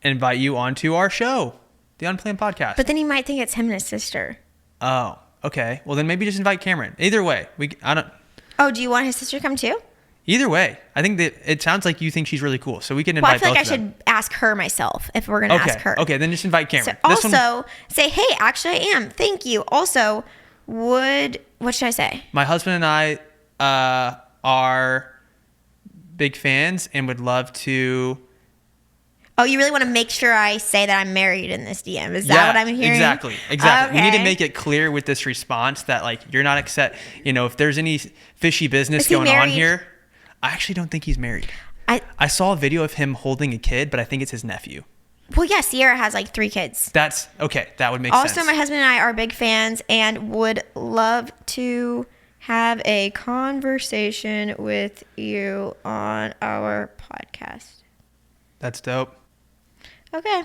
B: invite you onto our show, the Unplanned podcast.
A: But then he might think it's him and his sister.
B: Oh, okay. Well, then maybe just invite Cameron. Either way,
A: Oh, do you want his sister to come too?
B: Either way, I think that it sounds like you think she's really cool, so we can invite both of them.
A: I feel like I should ask her myself if we're going to ask her.
B: Okay, then just invite Cameron.
A: So say, hey, actually I am. Thank you. Also, what should I say?
B: My husband and I are big fans and would love to
A: Oh, you really want to make sure I say that I'm married in this DM? Is that what I'm hearing?
B: Exactly.
A: Okay.
B: We need to make it clear with this response that like you're not accept. If there's any fishy business going on here, I actually don't think he's married. I saw a video of him holding a kid, but I think it's his nephew.
A: Well, yeah, Sierra has like 3 kids.
B: That's okay. That would make sense.
A: Also, my husband and I are big fans and would love to have a conversation with you on our podcast.
B: That's dope.
A: Okay.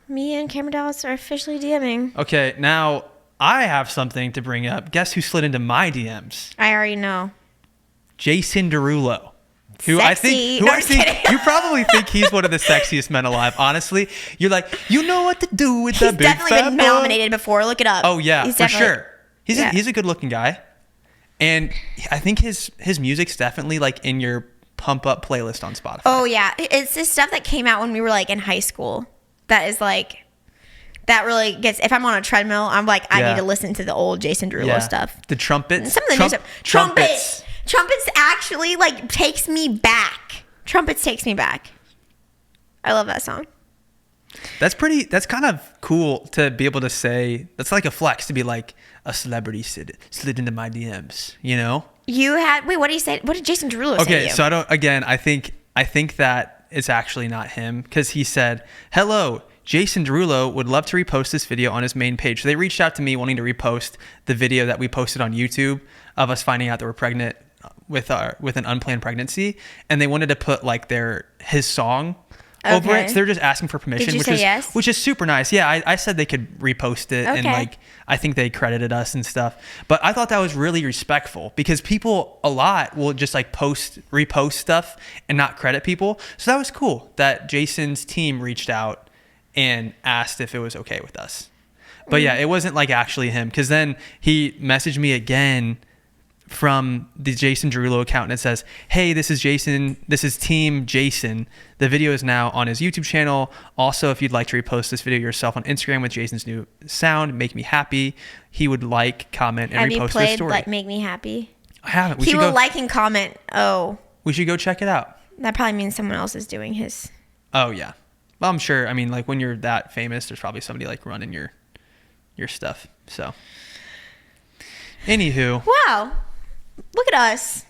A: Me and Cameron Dallas are officially DMing.
B: Okay, now I have something to bring up. Guess who slid into my DMs?
A: I already know.
B: Jason Derulo. Who
A: Sexy.
B: I think you probably think he's one of the sexiest men alive. Honestly, you're like, you know what to do with the big fat boy.
A: He's definitely been nominated before. Look it up.
B: Oh yeah, for sure. He's a good looking guy, and I think his music's definitely like in your pump up playlist on Spotify.
A: Oh yeah, it's this stuff that came out when we were like in high school. That is like, that really gets. If I'm on a treadmill, I'm like, I need to listen to the old Jason Derulo stuff.
B: The trumpets.
A: Some of the new stuff. Trumpets actually like takes me back. Trumpets takes me back. I love that song.
B: That's kind of cool to be able to say. That's like a flex to be like a celebrity slid into my DMs,
A: What did he say? What did Jason Derulo say to you?
B: Okay, so I think that it's actually not him, because he said, "Hello, Jason Derulo would love to repost this video on his main page." So they reached out to me wanting to repost the video that we posted on YouTube of us finding out that we're pregnant with an unplanned pregnancy, and they wanted to put like his song over it. So they're just asking for permission.
A: Did you say yes?
B: Which is super nice. Yeah, I said they could repost it, and like I think they credited us and stuff. But I thought that was really respectful, because people a lot will just like repost stuff and not credit people. So that was cool that Jason's team reached out and asked if it was okay with us. But yeah, it wasn't like actually him, because then he messaged me again from the Jason Derulo account, and it says, "Hey, this is Jason. This is Team Jason. The video is now on his YouTube channel. Also, if you'd like to repost this video yourself on Instagram with Jason's new sound, Make Me Happy, he would like, comment, and repost this story."
A: Like Make Me Happy?
B: I haven't.
A: He will like and comment. Oh.
B: We should go check it out.
A: That probably means someone else is doing his.
B: Oh yeah. Well, I'm sure. I mean, like when you're that famous, there's probably somebody like running your stuff. So, anywho.
A: Wow. Look at us.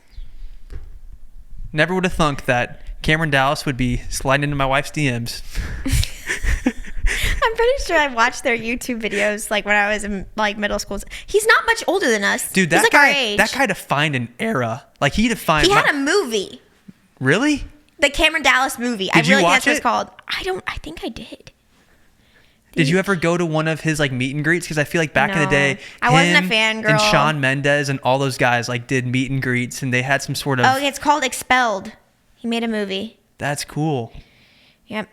B: Never would have thunk that Cameron Dallas would be sliding into my wife's DMs.
A: I'm pretty sure I watched their YouTube videos like when I was in like middle school. He's not much older than us.
B: Dude,
A: he's like our age.
B: That guy defined an era. Like he
A: had a movie.
B: Really?
A: The Cameron Dallas movie.
B: Did you watch
A: that's what it's called. I think I did.
B: Did you ever go to one of his like meet and greets? Because I feel like back in the day,
A: I wasn't a fangirl.
B: And Shawn Mendes and all those guys like did meet and greets, and they had some sort of.
A: Oh, it's called Expelled. He made a movie.
B: That's cool.
A: Yep,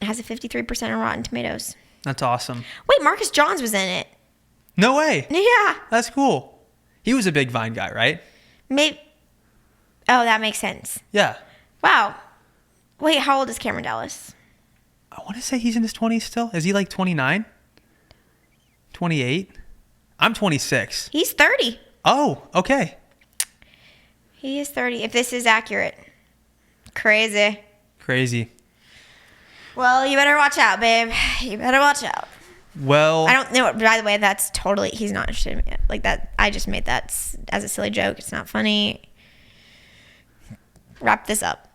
A: it has a 53% on Rotten Tomatoes.
B: That's awesome.
A: Wait, Marcus Johns was in it.
B: No way.
A: Yeah.
B: That's cool. He was a big Vine guy, right?
A: Maybe. Oh, that makes sense.
B: Yeah.
A: Wow. Wait, how old is Cameron Dallas?
B: I want to say he's in his 20s still. Is he like 29? 28? I'm 26.
A: He's 30.
B: Oh, okay.
A: He is 30, if this is accurate. Crazy. Well, you better watch out, babe. You better watch out.
B: Well,
A: I don't know. By the way, that's totally, he's not interested in me yet. Like that, I just made that as a silly joke. It's not funny. Wrap this up.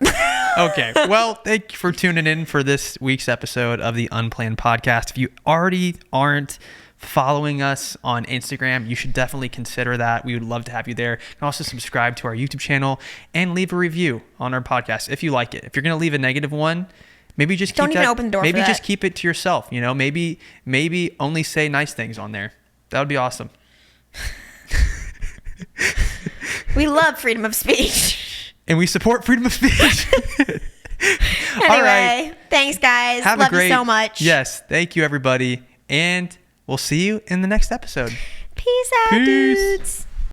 B: Okay. Well, thank you for tuning in for this week's episode of the Unplanned podcast. If you already aren't following us on Instagram, you should definitely consider that. We would love to have you there. You can also subscribe to our YouTube channel and leave a review on our podcast if you like it. If you're going to leave a negative one, maybe just
A: don't even open the door.
B: Maybe just keep it to yourself. Maybe only say nice things on there. That would be awesome.
A: We love freedom of speech.
B: And we support freedom of speech.
A: Anyway,
B: all right.
A: Thanks, guys. Love you so much.
B: Yes, thank you, everybody. And we'll see you in the next episode.
A: Peace out, dudes.